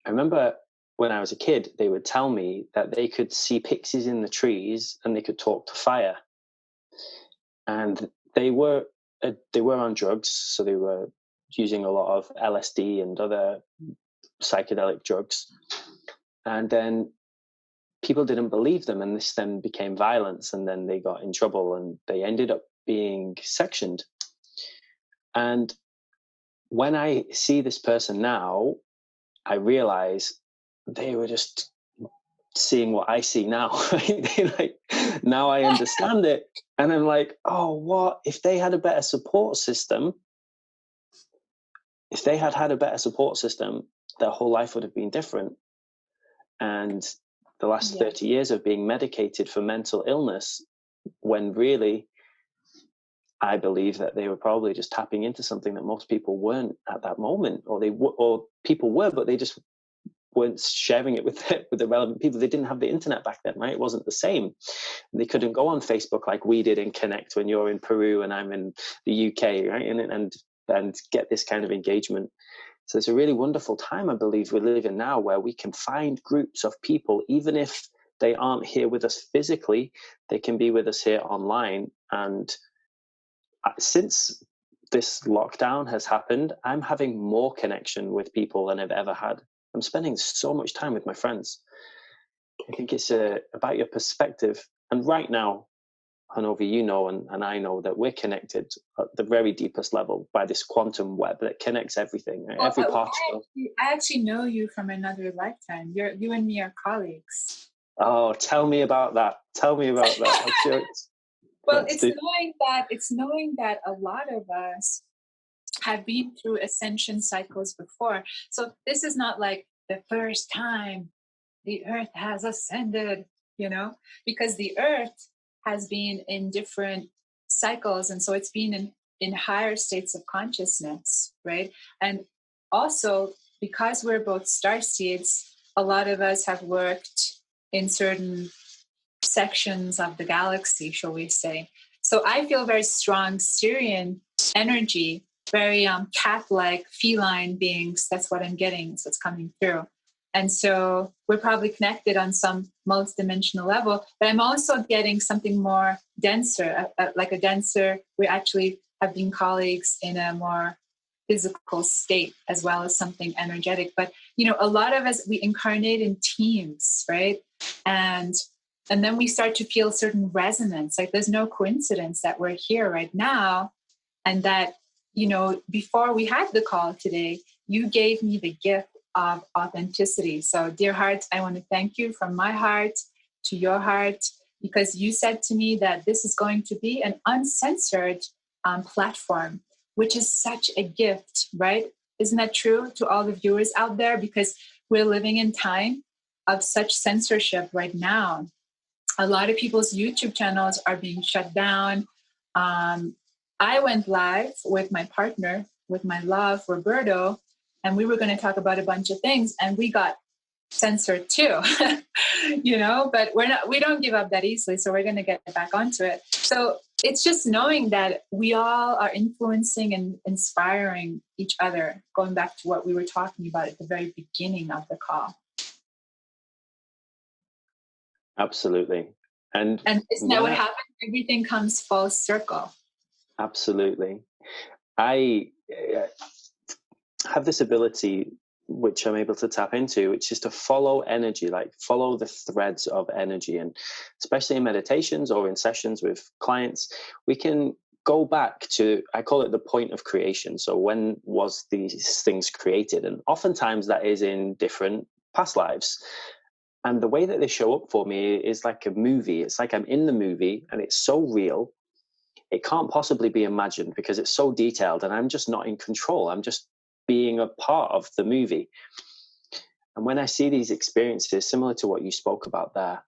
I remember when I was a kid, they would tell me that they could see pixies in the trees and they could talk to fire. And they were on drugs, so they were using a lot of LSD and other psychedelic drugs. And then people didn't believe them, and this then became violence, and then they got in trouble, and they ended up being sectioned. And when I see this person now, I realize they were just seeing what I see now. Right? Now I understand it, and I'm like, oh, what if they had a better support system? If they had a better support system, their whole life would have been different. And the last 30 years of being medicated for mental illness, when really I believe that they were probably just tapping into something that most people weren't at that moment, or people were, but they just weren't sharing it with the relevant people. They didn't have the internet back then, right? It wasn't the same. They couldn't go on Facebook like we did and connect when you're in Peru and I'm in the UK, right? And get this kind of engagement. So it's a really wonderful time, I believe, we live in now, where we can find groups of people, even if they aren't here with us physically, they can be with us here online. And since this lockdown has happened, I'm having more connection with people than I've ever had. I'm spending so much time with my friends. I think it's about your perspective. And right now, Honovi, you know, and I know that we're connected at the very deepest level by this quantum web that connects everything. Right? Every particle. I actually know you from another lifetime. You and me are colleagues. Oh, tell me about that. Tell me about that. Well, it's knowing that a lot of us have been through ascension cycles before. So this is not like the first time the earth has ascended. because the earth has been in different cycles. And so it's been in higher states of consciousness, right? And also, because we're both star seeds, a lot of us have worked in certain sections of the galaxy, shall we say. So I feel very strong Sirian energy, very cat-like, feline beings. That's what I'm getting. So it's coming through. And so we're probably connected on some multidimensional level, but I'm also getting something more denser, like a denser, we actually have been colleagues in a more physical state as well as something energetic. But, a lot of us, we incarnate in teams, right? And then we start to feel certain resonance. Like there's no coincidence that we're here right now. And that, before we had the call today, you gave me the gift of authenticity. So dear heart, I want to thank you from my heart to your heart, because you said to me that this is going to be an uncensored platform, which is such a gift, right? Isn't that true to all the viewers out there? Because we're living in time of such censorship right now. A lot of people's YouTube channels are being shut down. I went live with my partner, with my love, Roberto, and we were going to talk about a bunch of things, and we got censored too, but we don't give up that easily. So we're going to get back onto it. So it's just knowing that we all are influencing and inspiring each other, going back to what we were talking about at the very beginning of the call. Absolutely. And isn't that what happens? Everything comes full circle. Absolutely. I have this ability, which I'm able to tap into, which is to follow energy, like follow the threads of energy. And especially in meditations or in sessions with clients, we can go back to, I call it the point of creation. So when was these things created? And oftentimes that is in different past lives. And the way that they show up for me is like a movie. It's like I'm in the movie and it's so real. It can't possibly be imagined because it's so detailed and I'm just not in control. I'm just being a part of the movie. And when I see these experiences, similar to what you spoke about there,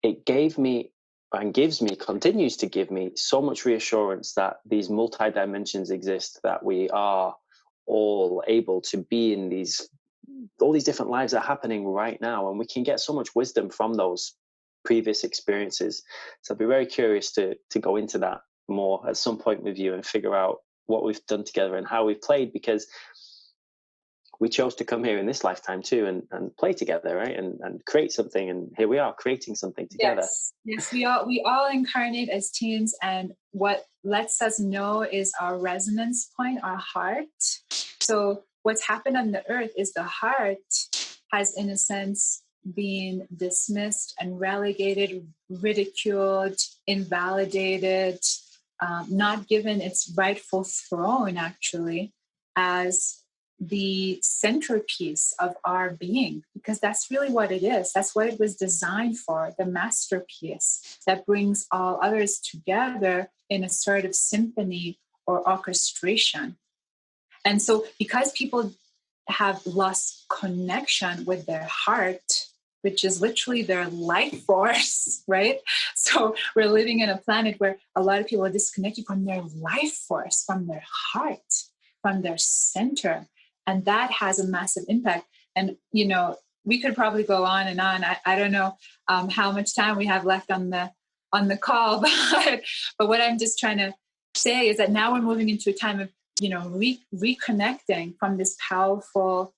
it gave me and gives me, continues to give me so much reassurance that these multi-dimensions exist, that we are all able to be in all these different lives that are happening right now. And we can get so much wisdom from those previous experiences. So I'd be very curious to go into that more at some point with you and figure out what we've done together and how we've played, because we chose to come here in this lifetime too and play together, right? And create something. And here we are creating something together. Yes, we all incarnate as teams. And what lets us know is our resonance point, our heart. So what's happened on the earth is the heart has, in a sense, been dismissed and relegated, ridiculed, invalidated, not given its rightful throne, actually, as the centerpiece of our being, because that's really what it is. That's what it was designed for, the masterpiece that brings all others together in a sort of symphony or orchestration. And so because people have lost connection with their heart, which is literally their life force, right? So we're living in a planet where a lot of people are disconnected from their life force, from their heart, from their center. And that has a massive impact. And, we could probably go on and on. I don't know how much time we have left on the call, but what I'm just trying to say is that now we're moving into a time of, reconnecting from this powerful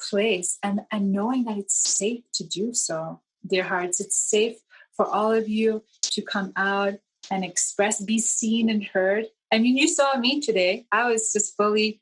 place and knowing that it's safe to do so, dear hearts. It's safe for all of you to come out and express, be seen and heard. I mean, you saw me today. I was just fully,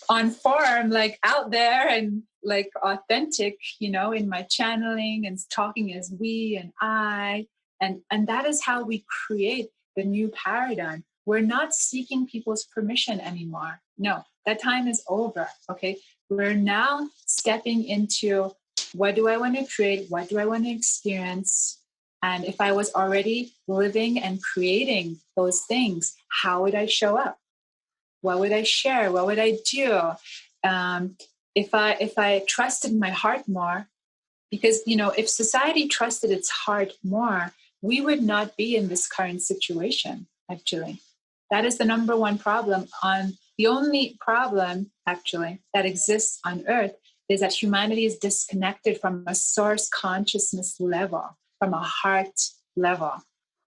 on form, like out there and like authentic, in my channeling and talking as we and I. And that is how we create the new paradigm. We're not seeking people's permission anymore. No, that time is over. Okay. We're now stepping into, what do I want to create? What do I want to experience? And if I was already living and creating those things, how would I show up? What would I share? What would I do? If I trusted my heart more, Because, if society trusted its heart more, we would not be in this current situation, actually. That is the number one problem. The only problem, actually, that exists on Earth is that humanity is disconnected from a source consciousness level, from a heart level.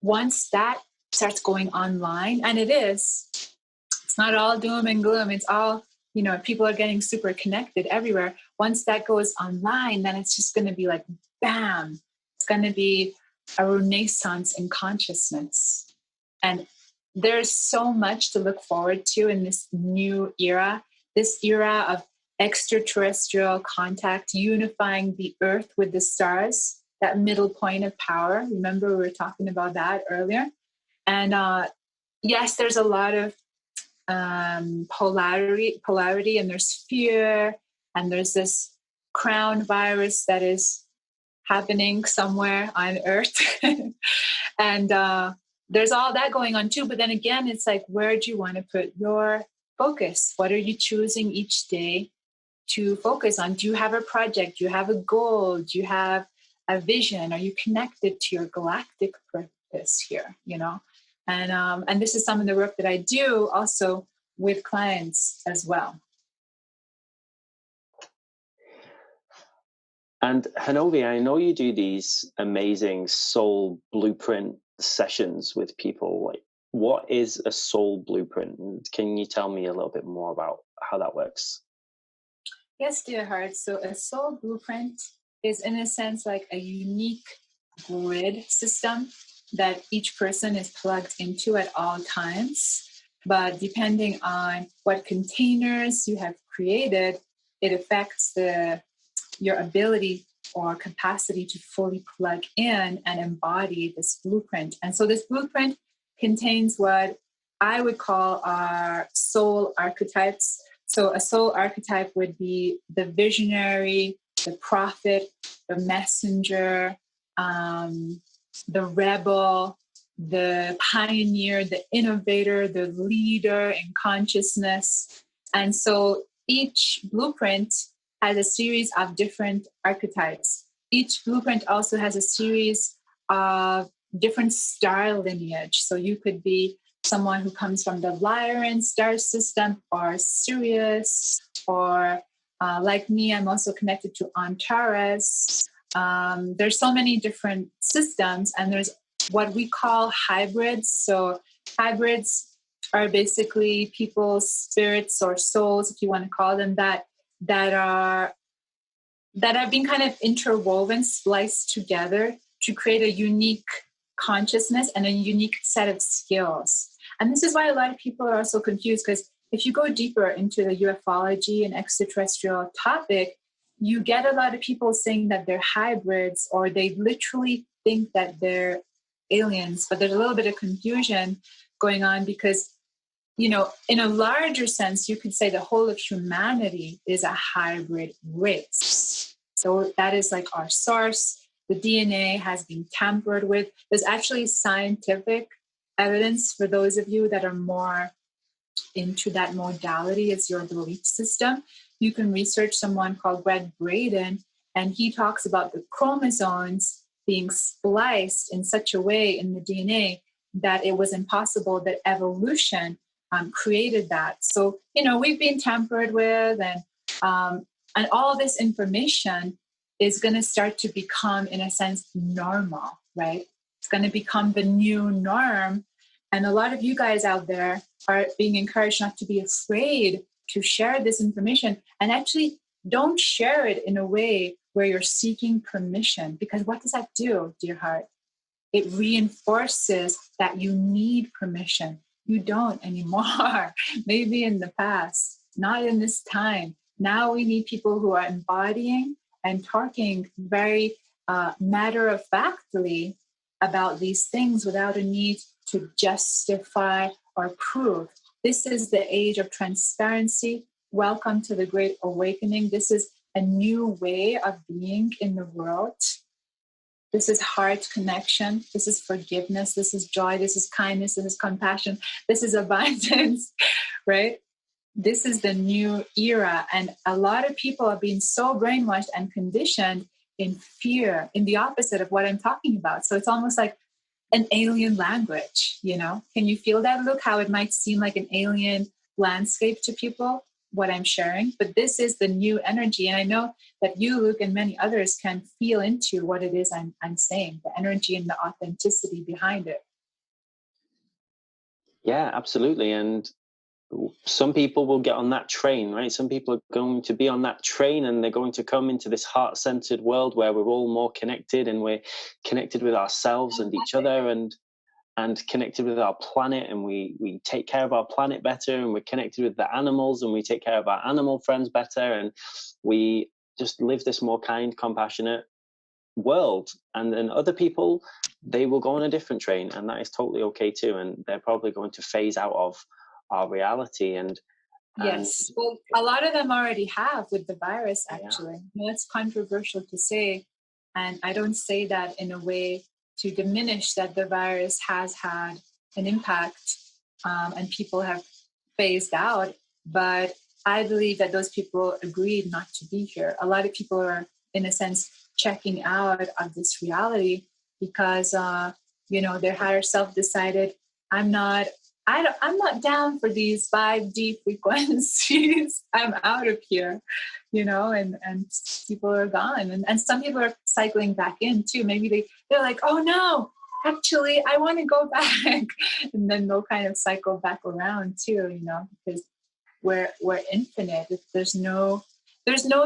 Once that starts going online, and it's not all doom and gloom. It's all, people are getting super connected everywhere. Once that goes online, then it's just going to be like, bam, it's going to be a renaissance in consciousness. And there's so much to look forward to in this new era, this era of extraterrestrial contact, unifying the earth with the stars, that middle point of power. Remember, we were talking about that earlier. And yes, there's a lot of polarity, and there's fear, and there's this crown virus that is happening somewhere on Earth. And there's all that going on too. But then again, it's like, where do you want to put your focus? What are you choosing each day to focus on? Do you have a project? Do you have a goal? Do you have a vision? Are you connected to your galactic purpose here? And this is some of the work that I do also with clients as well. And Honovi, I know you do these amazing soul blueprint sessions with people. Like, what is a soul blueprint? Can you tell me a little bit more about how that works? Yes, dear heart. So a soul blueprint is, in a sense, like a unique grid system that each person is plugged into at all times. But depending on what containers you have created, it affects your ability or capacity to fully plug in and embody this blueprint. And so this blueprint contains what I would call our soul archetypes. So a soul archetype would be the visionary, the prophet, the messenger, the rebel, the pioneer, the innovator, the leader in consciousness. And so each blueprint has a series of different archetypes. Each blueprint also has a series of different star lineage. So you could be someone who comes from the Lyran star system, or Sirius, or like me, I'm also connected to Antares. There's so many different systems, and there's what we call hybrids. So hybrids are basically people's spirits or souls, if you want to call them that are being kind of interwoven, spliced together to create a unique consciousness and a unique set of skills. And this is why a lot of people are so confused, because if you go deeper into the ufology and extraterrestrial topic, you get a lot of people saying that they're hybrids, or they literally think that they're aliens. But there's a little bit of confusion going on, because in a larger sense, you could say the whole of humanity is a hybrid race. So that is like our source. The DNA has been tampered with. There's actually scientific evidence for those of you that are more into that modality as your belief system. You can research someone called Greg Braden, and he talks about the chromosomes being spliced in such a way in the DNA that it was impossible, that evolution created that. So, we've been tampered with, and all this information is going to start to become, in a sense, normal, right? It's going to become the new norm. And a lot of you guys out there are being encouraged not to be afraid to share this information, and actually don't share it in a way where you're seeking permission, because what does that do, dear heart? It reinforces that you need permission. You don't anymore. Maybe in the past, not in this time. Now we need people who are embodying and talking very matter-of-factly about these things without a need to justify or prove. This is the age of transparency. Welcome to the Great Awakening. This is a new way of being in the world. This is heart connection. This is forgiveness. This is joy. This is kindness. This is compassion. This is abundance, right? This is the new era. And a lot of people are being so brainwashed and conditioned in fear, in the opposite of what I'm talking about. So it's almost like an alien language, you know? Can you feel that, Luke? How it might seem like an alien landscape to people, what I'm sharing, but this is the new energy. And I know that you, Luke, and many others can feel into what it is I'm saying, the energy and the authenticity behind it. Yeah, absolutely. And some people will get on that train, right? Some people are going to be on that train and they're going to come into this heart-centered world where we're all more connected, and we're connected with ourselves and each other, and connected with our planet, and we take care of our planet better, and we're connected with the animals, and we take care of our animal friends better, and we just live this more kind, compassionate world. And then other people, they will go on a different train, and that is totally okay too, and they're probably going to phase out of our reality. And Yes, well, a lot of them already have with the virus, actually. Yeah. You know, it's controversial to say, and I don't say that in a way to diminish that the virus has had an impact, and people have phased out, but I believe that those people agreed not to be here. A lot of people are, in a sense, checking out of this reality because, you know, their higher self decided, I'm not down for these 5D frequencies. I'm out of here, you know, and people are gone. And some people are cycling back in too. Maybe they're like, oh no, actually, I want to go back. And then they'll kind of cycle back around too, you know, because we're infinite. There's no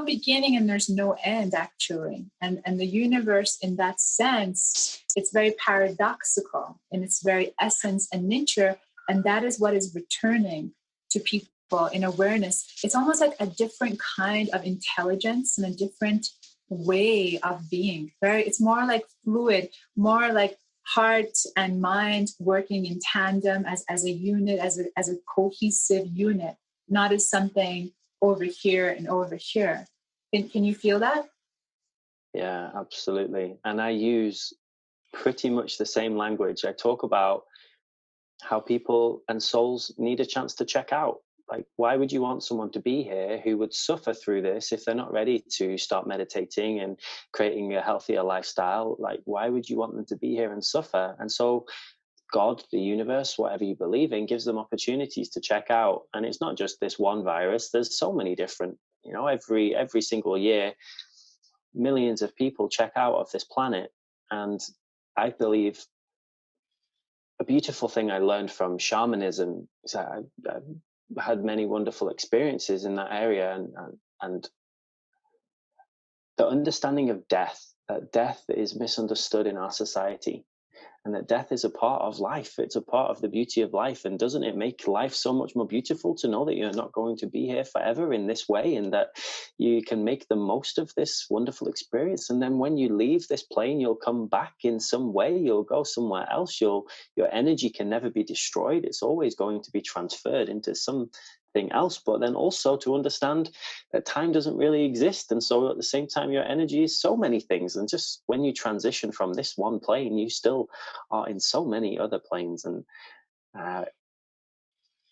beginning and there's no end, actually. And the universe, in that sense, it's very paradoxical in its very essence and nature. And that is what is returning to people in awareness. It's almost like a different kind of intelligence and a different way of being. It's more like fluid, more like heart and mind working in tandem as a unit, as a cohesive unit, not as something over here and over here. Can you feel that? Yeah, absolutely. And I use pretty much the same language. I talk about how people and souls need a chance to check out. Like, why would you want someone to be here who would suffer through this if they're not ready to start meditating and creating a healthier lifestyle? Like, why would you want them to be here and suffer? And so God, the universe, whatever you believe in, gives them opportunities to check out. And it's not just this one virus. There's so many different, you know, every single year, millions of people check out of this planet. And I believe a beautiful thing I learned from shamanism is that I've had many wonderful experiences in that area, and the understanding of death, that death is misunderstood in our society, and that death is a part of life. It's a part of the beauty of life. And doesn't it make life so much more beautiful to know that you're not going to be here forever in this way, and that you can make the most of this wonderful experience? And then when you leave this plane, you'll come back in some way, you'll go somewhere else, your energy can never be destroyed. It's always going to be transferred into something else. But then also to understand that time doesn't really exist, and so at the same time your energy is so many things, and just when you transition from this one plane, you still are in so many other planes. And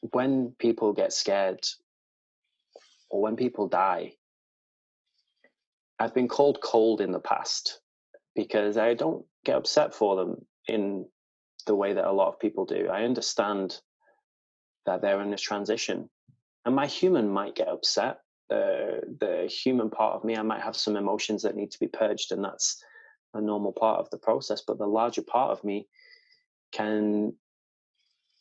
when people get scared or when people die, I've been called cold in the past because I don't get upset for them in the way that a lot of people do. I understand that they're in a transition, and my human might get upset. The human part of me, I might have some emotions that need to be purged, and that's a normal part of the process. But the larger part of me can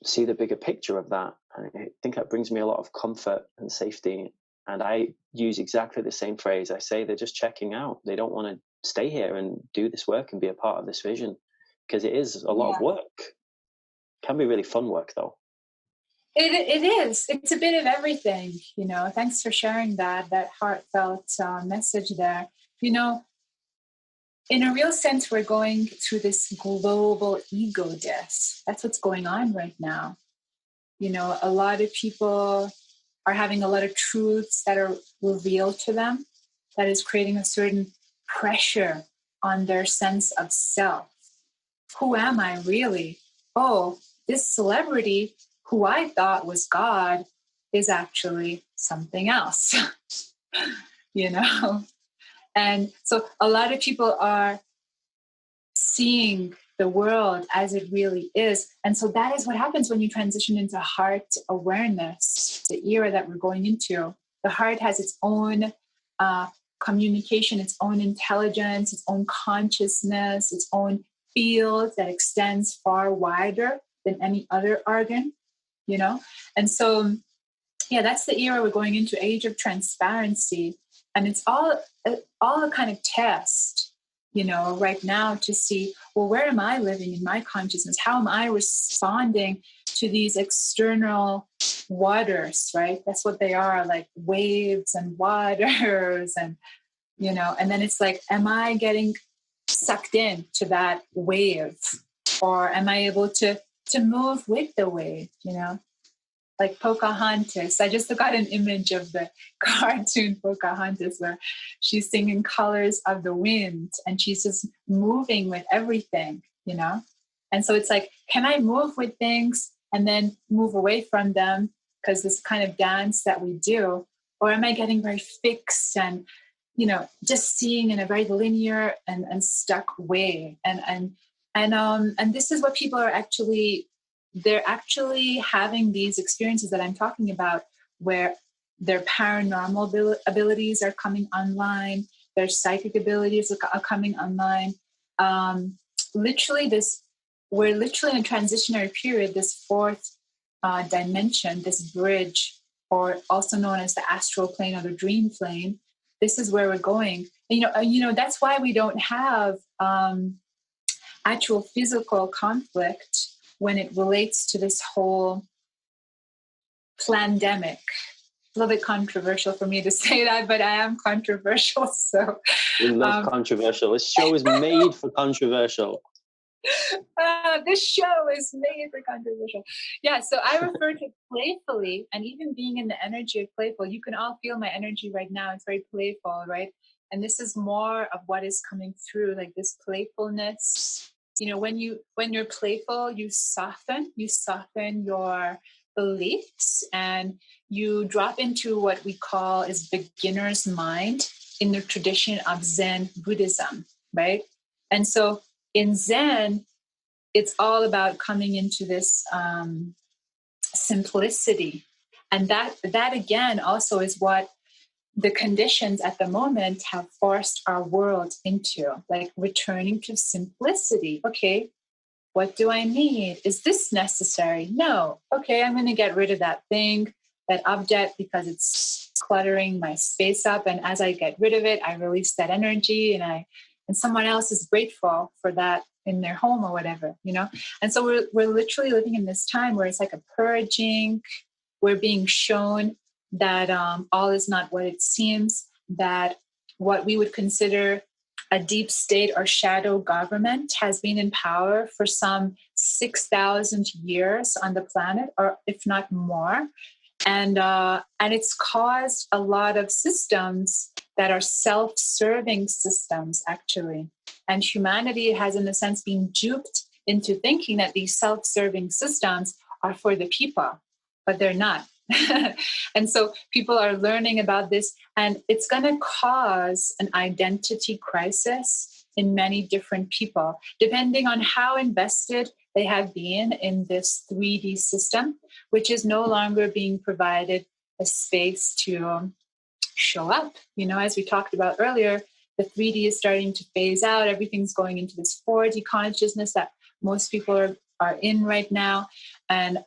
see the bigger picture of that, and I think that brings me a lot of comfort and safety. And I use exactly the same phrase. I say they're just checking out. They don't want to stay here and do this work and be a part of this vision, because it is a lot of work. It can be really fun work, though. It is. It's a bit of everything, you know. Thanks for sharing that heartfelt message there. You know, in a real sense, we're going through this global ego death. That's what's going on right now. You know, a lot of people are having a lot of truths that are revealed to them that is creating a certain pressure on their sense of self. Who am I really? Oh, this celebrity who I thought was God is actually something else, you know? And so a lot of people are seeing the world as it really is. And so that is what happens when you transition into heart awareness, the era that we're going into. The heart has its own communication, its own intelligence, its own consciousness, its own field that extends far wider than any other organ, you know? And so, yeah, that's the era we're going into, age of transparency. And it's all a kind of test, you know, right now to see, well, where am I living in my consciousness? How am I responding to these external waters, right? That's what they are, like waves and waters, and, you know, and then it's like, am I getting sucked in to that wave, or am I able to move with the wave, you know? Like Pocahontas. I just got an image of the cartoon Pocahontas where she's singing Colors of the Wind and she's just moving with everything, you know? And so it's like, can I move with things and then move away from them because this kind of dance that we do? Or am I getting very fixed and, you know, just seeing in a very linear and stuck way? And this is what people are they're actually having these experiences that I'm talking about, where their paranormal abilities are coming online, their psychic abilities are coming online. We're literally in a transitionary period, this fourth dimension, this bridge, or also known as the astral plane or the dream plane. This is where we're going. You know, that's why we don't have actual physical conflict when it relates to this whole plandemic. A little bit controversial for me to say that, but I am controversial. So we love controversial. This show is made for controversial. This show is made for controversial. Yeah, so I refer to playfully, and even being in the energy of playful, you can all feel my energy right now. It's very playful, right? And this is more of what is coming through, like this playfulness. You know, when you're playful, you soften your beliefs, and you drop into what we call is beginner's mind in the tradition of Zen Buddhism, right? And so in Zen, it's all about coming into this simplicity. And that again also is what the conditions at the moment have forced our world into, like returning to simplicity. Okay, what do I need? Is this necessary? No. Okay, I'm going to get rid of that thing, that object, because it's cluttering my space up. And as I get rid of it, I release that energy, and someone else is grateful for that in their home or whatever, you know? And so we're literally living in this time where it's like a purging. We're being shown that all is not what it seems, that what we would consider a deep state or shadow government has been in power for some 6,000 years on the planet, or if not more. And it's caused a lot of systems that are self-serving systems, actually. And humanity has, in a sense, been duped into thinking that these self-serving systems are for the people, but they're not. And so people are learning about this, and it's going to cause an identity crisis in many different people, depending on how invested they have been in this 3D system, which is no longer being provided a space to show up. You know, as we talked about earlier, the 3D is starting to phase out. Everything's going into this 4D consciousness that most people are in right now. And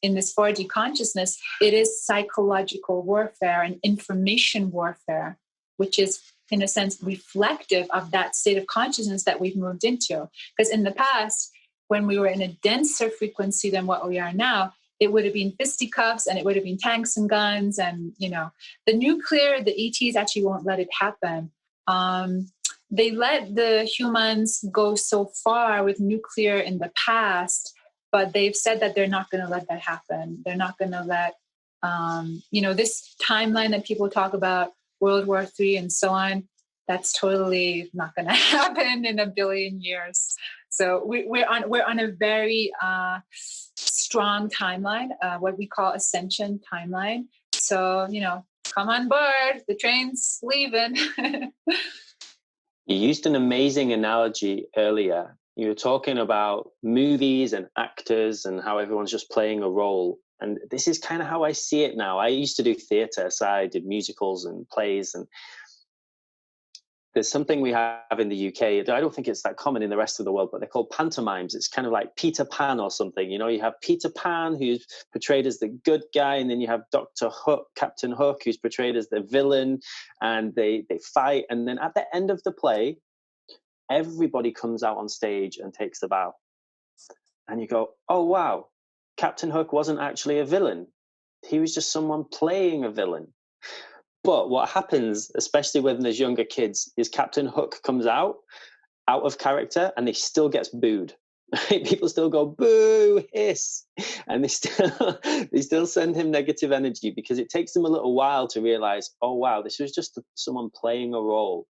in this 4D consciousness, it is psychological warfare and information warfare, which is, in a sense, reflective of that state of consciousness that we've moved into. Because in the past, when we were in a denser frequency than what we are now, it would have been fisticuffs and it would have been tanks and guns. And, you know, the nuclear, the ETs actually won't let it happen. They let the humans go so far with nuclear in the past, but they've said that they're not going to let that happen. They're not going to let, this timeline that people talk about, World War III and so on, that's totally not going to happen in a billion years. So we're on a very strong timeline, what we call Ascension Timeline. So, you know, come on board, the train's leaving. You used an amazing analogy earlier. You were talking about movies and actors and how everyone's just playing a role. And this is kind of how I see it now. I used to do theatre, so I did musicals and plays, and there's something we have in the UK. I don't think it's that common in the rest of the world, but they're called pantomimes. It's kind of like Peter Pan or something. You know, you have Peter Pan, who's portrayed as the good guy, and then you have Dr. Hook, Captain Hook, who's portrayed as the villain, and they fight. And then at the end of the play, everybody comes out on stage and takes the bow. And you go, oh, wow, Captain Hook wasn't actually a villain. He was just someone playing a villain. But what happens, especially when there's younger kids, is Captain Hook comes out of character, and he still gets booed. People still go boo, hiss, and they still send him negative energy, because it takes them a little while to realize, oh wow, this was just someone playing a role.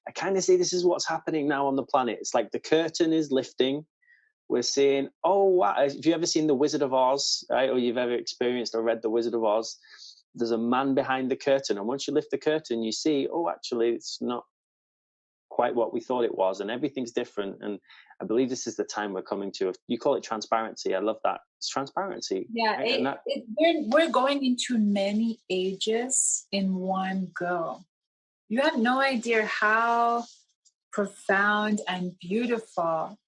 I kind of see this is what's happening now on the planet. It's like the curtain is lifting. We're seeing, oh wow, have you ever seen The Wizard of Oz, right? Or you've ever experienced or read The Wizard of Oz? There's a man behind the curtain, and once you lift the curtain, you see, oh, actually, it's not quite what we thought it was, and everything's different. And I believe this is the time we're coming to. You call it transparency. I love that. It's transparency. Yeah, right? we're going into many ages in one go. You have no idea how profound and beautiful.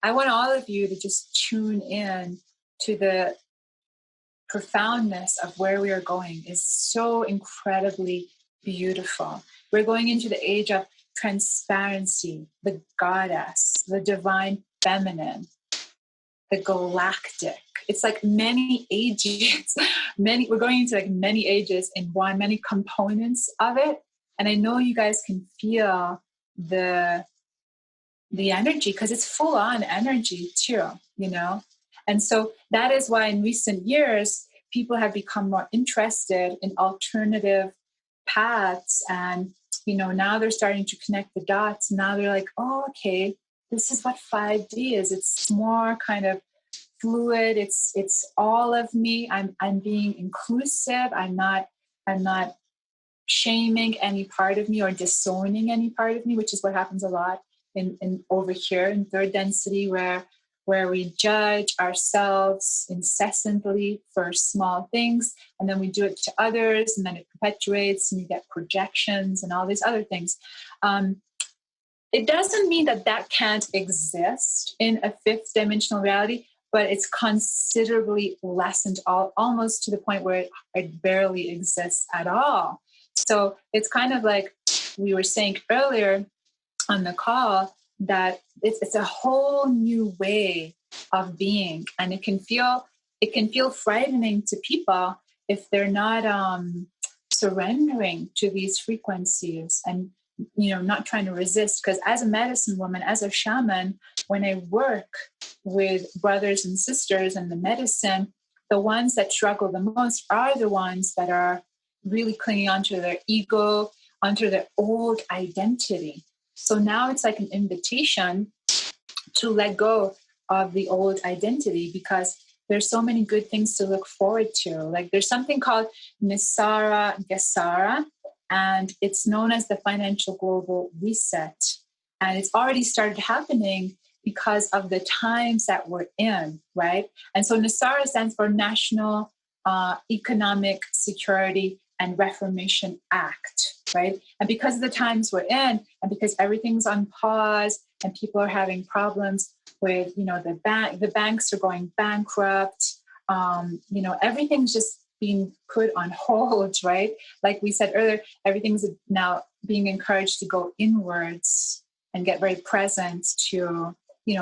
I want all of you to just tune in to the profoundness of where we are going. Is so incredibly beautiful. We're going into the age of transparency, the goddess, the divine feminine, the galactic. It's like many ages, we're going into like many ages in one, many components of it. And I know you guys can feel the energy, because it's full on energy too, you know? And so that is why in recent years, people have become more interested in alternative paths. And, you know, now they're starting to connect the dots. Now they're like, oh, okay, this is what 5D is. It's more kind of fluid. It's all of me. I'm being inclusive. I'm not shaming any part of me or disowning any part of me, which is what happens a lot in over here in third density, where we judge ourselves incessantly for small things, and then we do it to others, and then it perpetuates, and you get projections and all these other things. It doesn't mean that can't exist in a fifth dimensional reality, but it's considerably lessened, almost to the point where it barely exists at all. So it's kind of like we were saying earlier on the call, that it's a whole new way of being, and it can feel frightening to people if they're not surrendering to these frequencies, and not trying to resist. Because as a medicine woman, as a shaman, when I work with brothers and sisters in the medicine, the ones that struggle the most are the ones that are really clinging onto their ego, onto their old identity. So now it's like an invitation to let go of the old identity, because there's so many good things to look forward to. Like there's something called Nisara Gesara, and it's known as the financial global reset. And it's already started happening because of the times that we're in, right? And so Nisara stands for National Economic Security and Reformation Act, right? And because of the times we're in, and because everything's on pause, and people are having problems with, the banks are going bankrupt, everything's just being put on hold, right? Like we said earlier, everything's now being encouraged to go inwards and get very present to,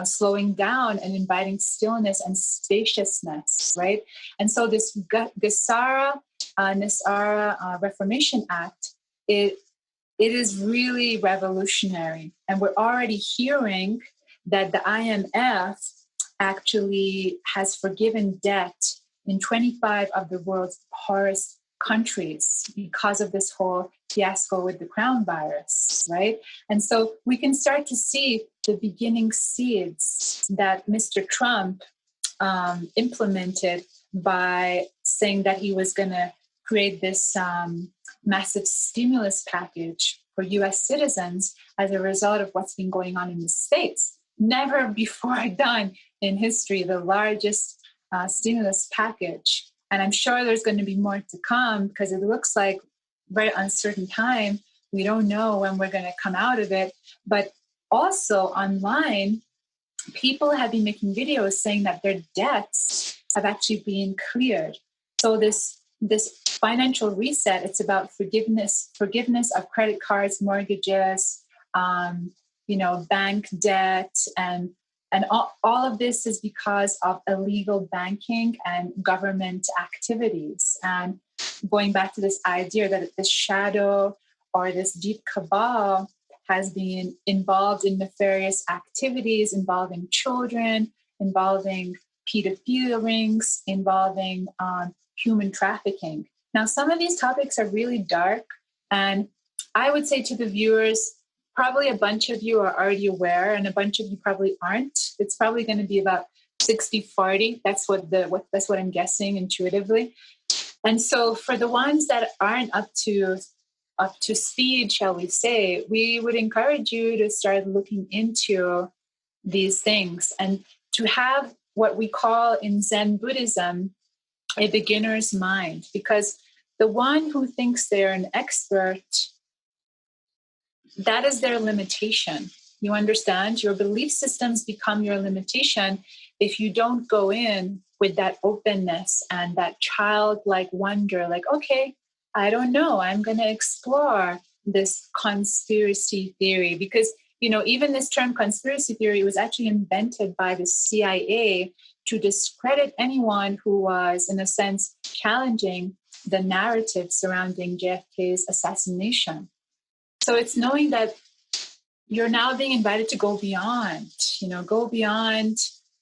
slowing down and inviting stillness and spaciousness, right? And so this Gesara Nisara Reformation Act, it is really revolutionary. And we're already hearing that the IMF actually has forgiven debt in 25 of the world's poorest countries because of this whole fiasco with the crown virus, right? And so we can start to see the beginning seeds that Mr. Trump implemented by saying that he was going to create this massive stimulus package for US citizens as a result of what's been going on in the States. Never before done in history, the largest stimulus package. And I'm sure there's going to be more to come because it looks like very uncertain time. We don't know when we're going to come out of it. But also online, people have been making videos saying that their debts have actually been cleared. So this financial reset, it's about forgiveness of credit cards, mortgages, bank debt, and all of this is because of illegal banking and government activities. And going back to this idea that this shadow or this deep cabal has been involved in nefarious activities involving children, involving pedophilia rings, involving human trafficking. Now, some of these topics are really dark, and I would say to the viewers, probably a bunch of you are already aware, and a bunch of you probably aren't. It's probably going to be about 60-40. That's what I'm guessing intuitively. And so, for the ones that aren't up to speed, shall we say, we would encourage you to start looking into these things and to have what we call in Zen Buddhism a beginner's mind, because the one who thinks they're an expert, that is their limitation. You understand? Your belief systems become your limitation if you don't go in with that openness and that childlike wonder, like, okay, I don't know, I'm going to explore this conspiracy theory. Because, even this term conspiracy theory was actually invented by the CIA to discredit anyone who was, in a sense, challenging the narrative surrounding JFK's assassination. So it's knowing that you're now being invited to go beyond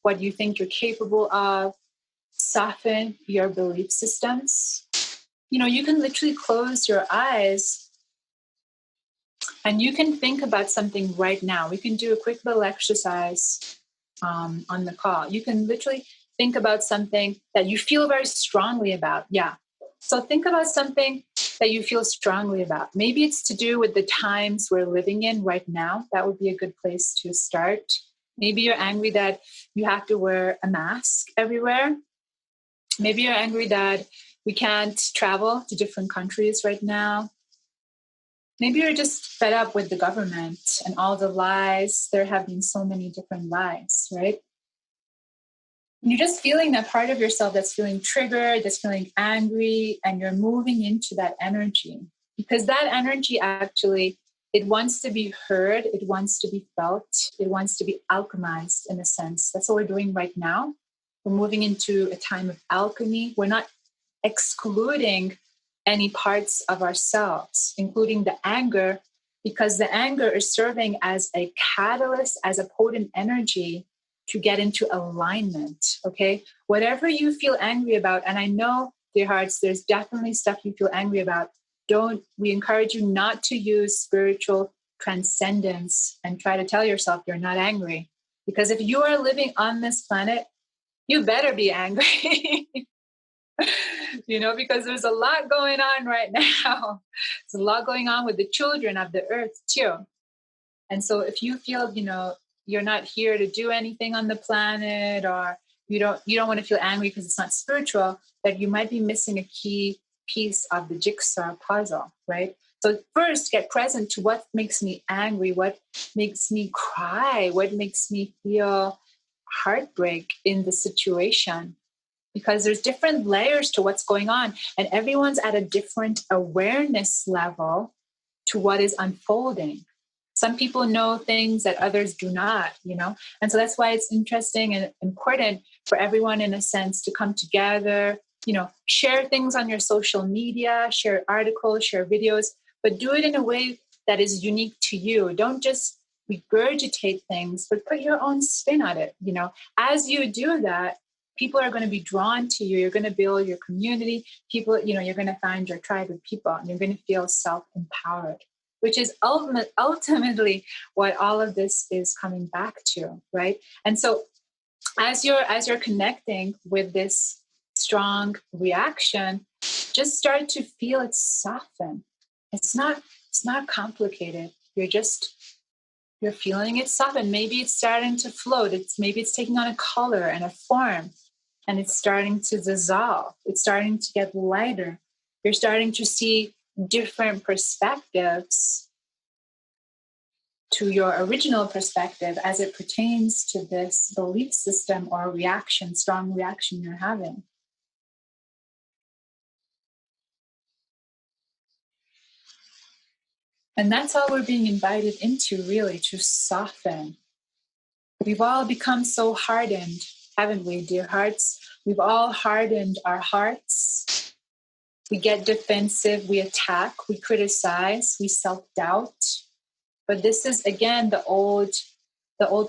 what you think you're capable of, soften your belief systems. You can literally close your eyes and you can think about something right now. We can do a quick little exercise on the call. You can literally think about something that you feel very strongly about. Yeah. So think about something that you feel strongly about. Maybe it's to do with the times we're living in right now. That would be a good place to start. Maybe you're angry that you have to wear a mask everywhere. Maybe you're angry that we can't travel to different countries right now. Maybe you're just fed up with the government and all the lies. There have been so many different lies, right? And you're just feeling that part of yourself that's feeling triggered, that's feeling angry, and you're moving into that energy. Because that energy actually, it wants to be heard, it wants to be felt, it wants to be alchemized in a sense. That's what we're doing right now. We're moving into a time of alchemy. We're not excluding any parts of ourselves, including the anger, because the anger is serving as a catalyst, as a potent energy to get into alignment, okay? Whatever you feel angry about, and I know, dear hearts, there's definitely stuff you feel angry about. We encourage you not to use spiritual transcendence and try to tell yourself you're not angry. Because if you are living on this planet, you better be angry. Because there's a lot going on right now. There's a lot going on with the children of the earth too. And so if you feel, you're not here to do anything on the planet, or you don't want to feel angry because it's not spiritual, that you might be missing a key piece of the jigsaw puzzle, right? So first get present to what makes me angry, what makes me cry, what makes me feel heartbreak in the situation. Because there's different layers to what's going on, and everyone's at a different awareness level to what is unfolding. Some people know things that others do not, and so that's why it's interesting and important for everyone, in a sense, to come together, share things on your social media, share articles, share videos, but do it in a way that is unique to you. Don't just regurgitate things, but put your own spin on it. As you do that, people are going to be drawn to you. You're going to build your community. People, you're going to find your tribe of people, and you're going to feel self-empowered, which is ultimately what all of this is coming back to, right? And so as you're connecting with this strong reaction, just start to feel it soften. It's not It's not complicated. You're feeling it soften. Maybe it's starting to float. Maybe it's taking on a color and a form, and it's starting to dissolve. It's starting to get lighter. You're starting to see different perspectives to your original perspective as it pertains to this belief system or reaction, strong reaction you're having. And that's all we're being invited into, really, to soften. We've all become so hardened, haven't we, dear hearts? We've all hardened our hearts. We get defensive, we attack, we criticize, we self-doubt. But this is, again, the old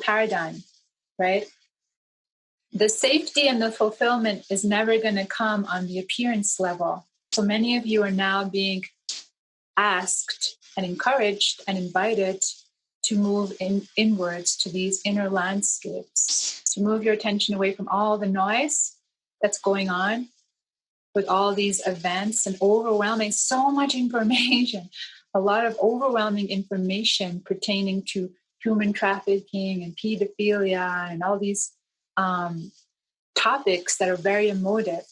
paradigm, right? The safety and the fulfillment is never going to come on the appearance level. So many of you are now being asked and encouraged and invited to move inwards to these inner landscapes, to move your attention away from all the noise that's going on with all these events and overwhelming, so much information, a lot of overwhelming information pertaining to human trafficking and pedophilia and all these topics that are very emotive.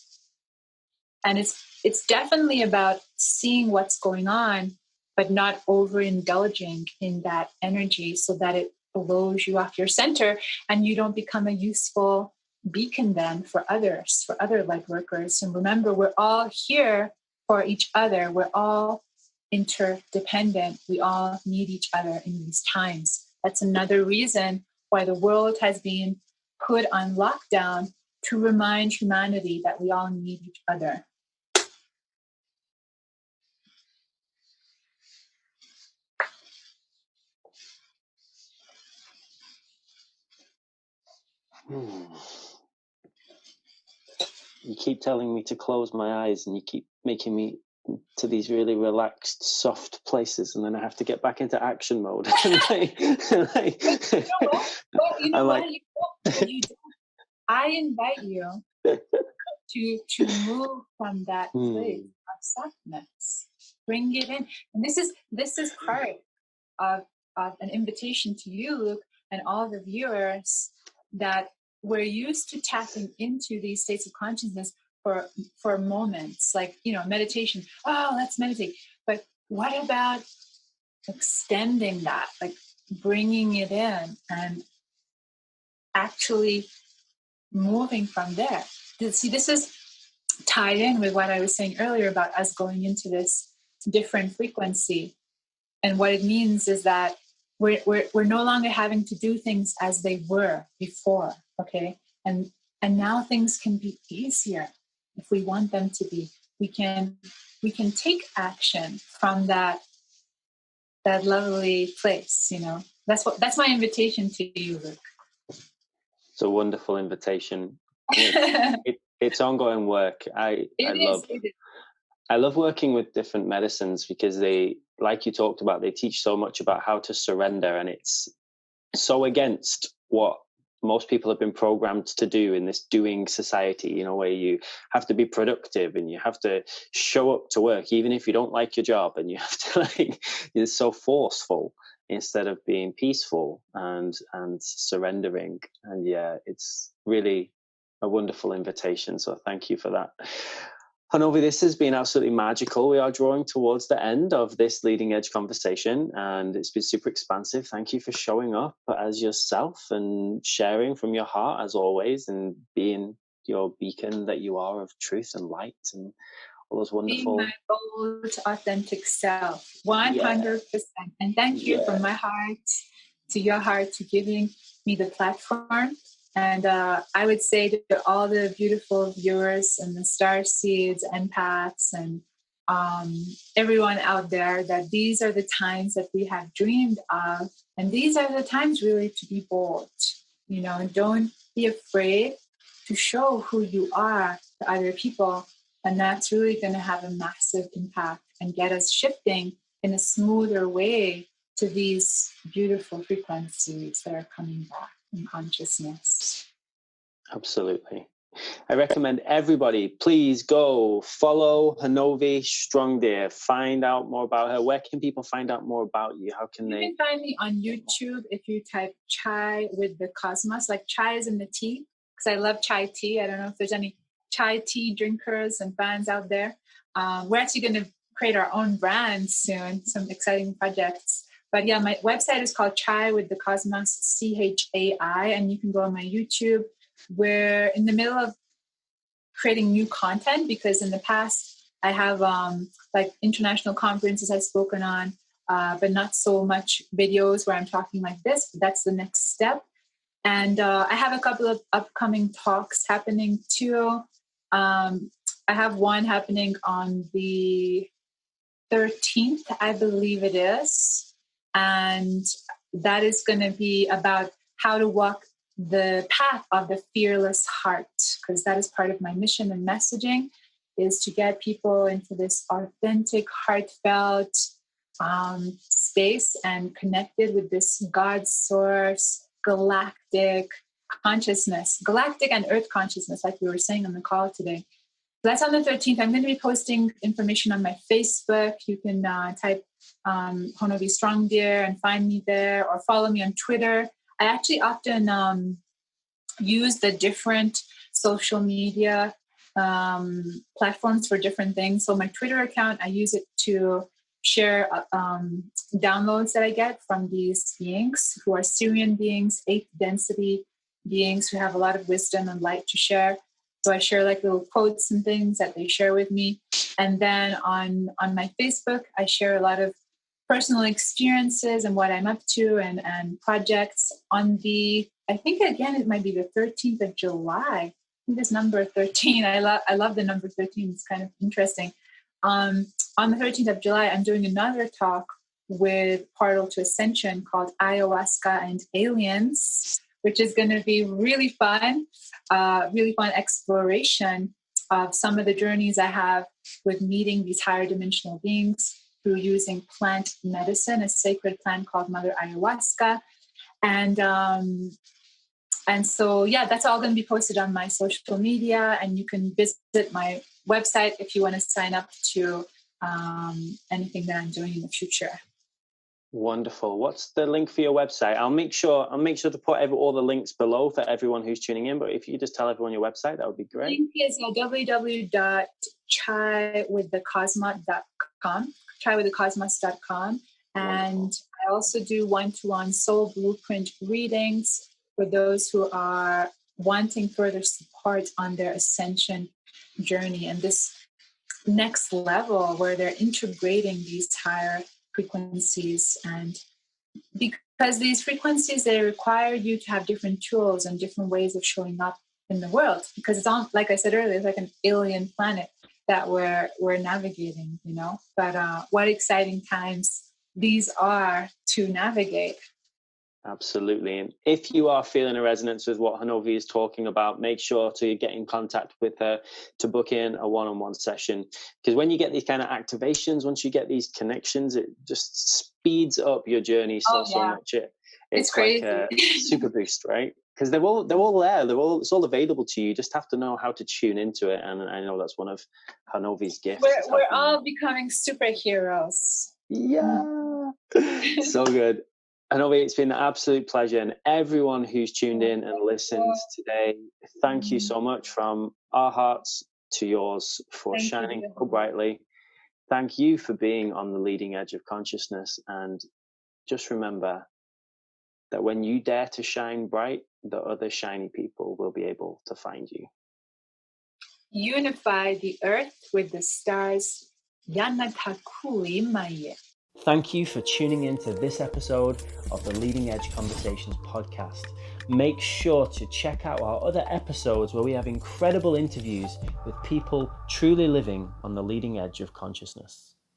And it's definitely about seeing what's going on, but not overindulging in that energy so that it blows you off your center and you don't become a useful beacon then for others, for other light workers. And remember, we're all here for each other. We're all interdependent. We all need each other in these times. That's another reason why the world has been put on lockdown, to remind humanity that we all need each other. You keep telling me to close my eyes, and you keep making me to these really relaxed, soft places, and then I have to get back into action mode. I invite you to move from that place of softness. Bring it in, and this is part of an invitation to you, Luke, and all the viewers, that we're used to tapping into these states of consciousness for moments, like, meditation. Oh, let's meditate. But what about extending that, like bringing it in and actually moving from there? See, this is tied in with what I was saying earlier about us going into this different frequency. And what it means is that we're no longer having to do things as they were before, okay? And now things can be easier if we want them to be. We can take action from that lovely place, That's my invitation to you, Luke. It's a wonderful invitation. It's ongoing work. I love working with different medicines, because they, like you talked about, they teach so much about how to surrender, and it's so against what most people have been programmed to do in this doing society, where you have to be productive and you have to show up to work even if you don't like your job, and you have to it's so forceful instead of being peaceful and surrendering. And it's really a wonderful invitation, so thank you for that. Honovi, this has been absolutely magical. We are drawing towards the end of this leading edge conversation, and it's been super expansive. Thank you for showing up as yourself and sharing from your heart, as always, and being your beacon that you are of truth and light and all those wonderful... Being my bold, authentic self, 100%. And thank you from my heart to your heart to giving me the platform. And I would say to all the beautiful viewers and the star seeds, empaths, and everyone out there, that these are the times that we have dreamed of. And these are the times really to be bold, and don't be afraid to show who you are to other people. And that's really going to have a massive impact and get us shifting in a smoother way to these beautiful frequencies that are coming back in consciousness. Absolutely. I recommend everybody, please go follow Honovi Strongdeer. Find out more about her. Where can people find out more about you? How can they? You can find me on YouTube if you type Chai with the Cosmos. Like chai is in the tea, because I love chai tea. I don't know if there's any chai tea drinkers and fans out there. We're actually going to create our own brand soon, some exciting projects. But yeah, my website is called Chai with the Cosmos, CHAI, and you can go on my YouTube. We're in the middle of creating new content, because in the past I have like international conferences I've spoken on, but not so much videos where I'm talking like this. But that's the next step. And I have a couple of upcoming talks happening too. I have one happening on the 13th, I believe it is. And that is going to be about how to walk the path of the fearless heart, because that is part of my mission and messaging, is to get people into this authentic, heartfelt space and connected with this God source, galactic consciousness, galactic and earth consciousness, like we were saying on the call today. So that's on the 13th. I'm going to be posting information on my Facebook. You can type Honovi Strongdeer and find me there, or follow me on Twitter. I actually often use the different social media platforms for different things. So my Twitter account, I use it to share downloads that I get from these beings who are Syrian beings, 8th density beings who have a lot of wisdom and light to share. So I share like little quotes and things that they share with me. And then on my Facebook, I share a lot of personal experiences and what I'm up to and projects. On the, I think again, it might be the 13th of July. I think this number 13, I love the number 13. It's kind of interesting. On the 13th of July, I'm doing another talk with Portal to Ascension called Ayahuasca and Aliens, which is going to be really fun exploration of some of the journeys I have with meeting these higher dimensional beings through using plant medicine, a sacred plant called Mother Ayahuasca. And so, yeah, that's all going to be posted on my social media, and you can visit my website if you want to sign up to anything that I'm doing in the future. Wonderful. What's the link for your website? I'll make sure to put all the links below for everyone who's tuning in. But if you just tell everyone your website, that would be great. The link is www.chaiwiththecosmos.com, chaiwiththecosmos.com. And I also do one-to-one soul blueprint readings for those who are wanting further support on their ascension journey and this next level where they're integrating these higher frequencies. And because these frequencies, they require you to have different tools and different ways of showing up in the world, because it's on, like I said earlier, it's like an alien planet that we're navigating, you know. But what exciting times these are to navigate. Absolutely. And if you are feeling a resonance with what Honovi is talking about, make sure to get in contact with her to book in a one-on-one session. Because when you get these kind of activations, once you get these connections, it just speeds up your journey so much. It's crazy. Like a super boost, right? Because they're all there. It's all available to you. You just have to know how to tune into it. And I know that's one of Honovi's gifts. We're all becoming superheroes. Yeah. So good. Honovi, it's been an absolute pleasure, and everyone who's tuned in and listened today, thank you so much from our hearts to yours for shining so brightly. Thank you for being on the leading edge of consciousness, and just remember that when you dare to shine bright, the other shiny people will be able to find you. Unify the earth with the stars. Yanatakui Maye. Thank you for tuning in to this episode of the Leading Edge Conversations podcast. Make sure to check out our other episodes where we have incredible interviews with people truly living on the leading edge of consciousness.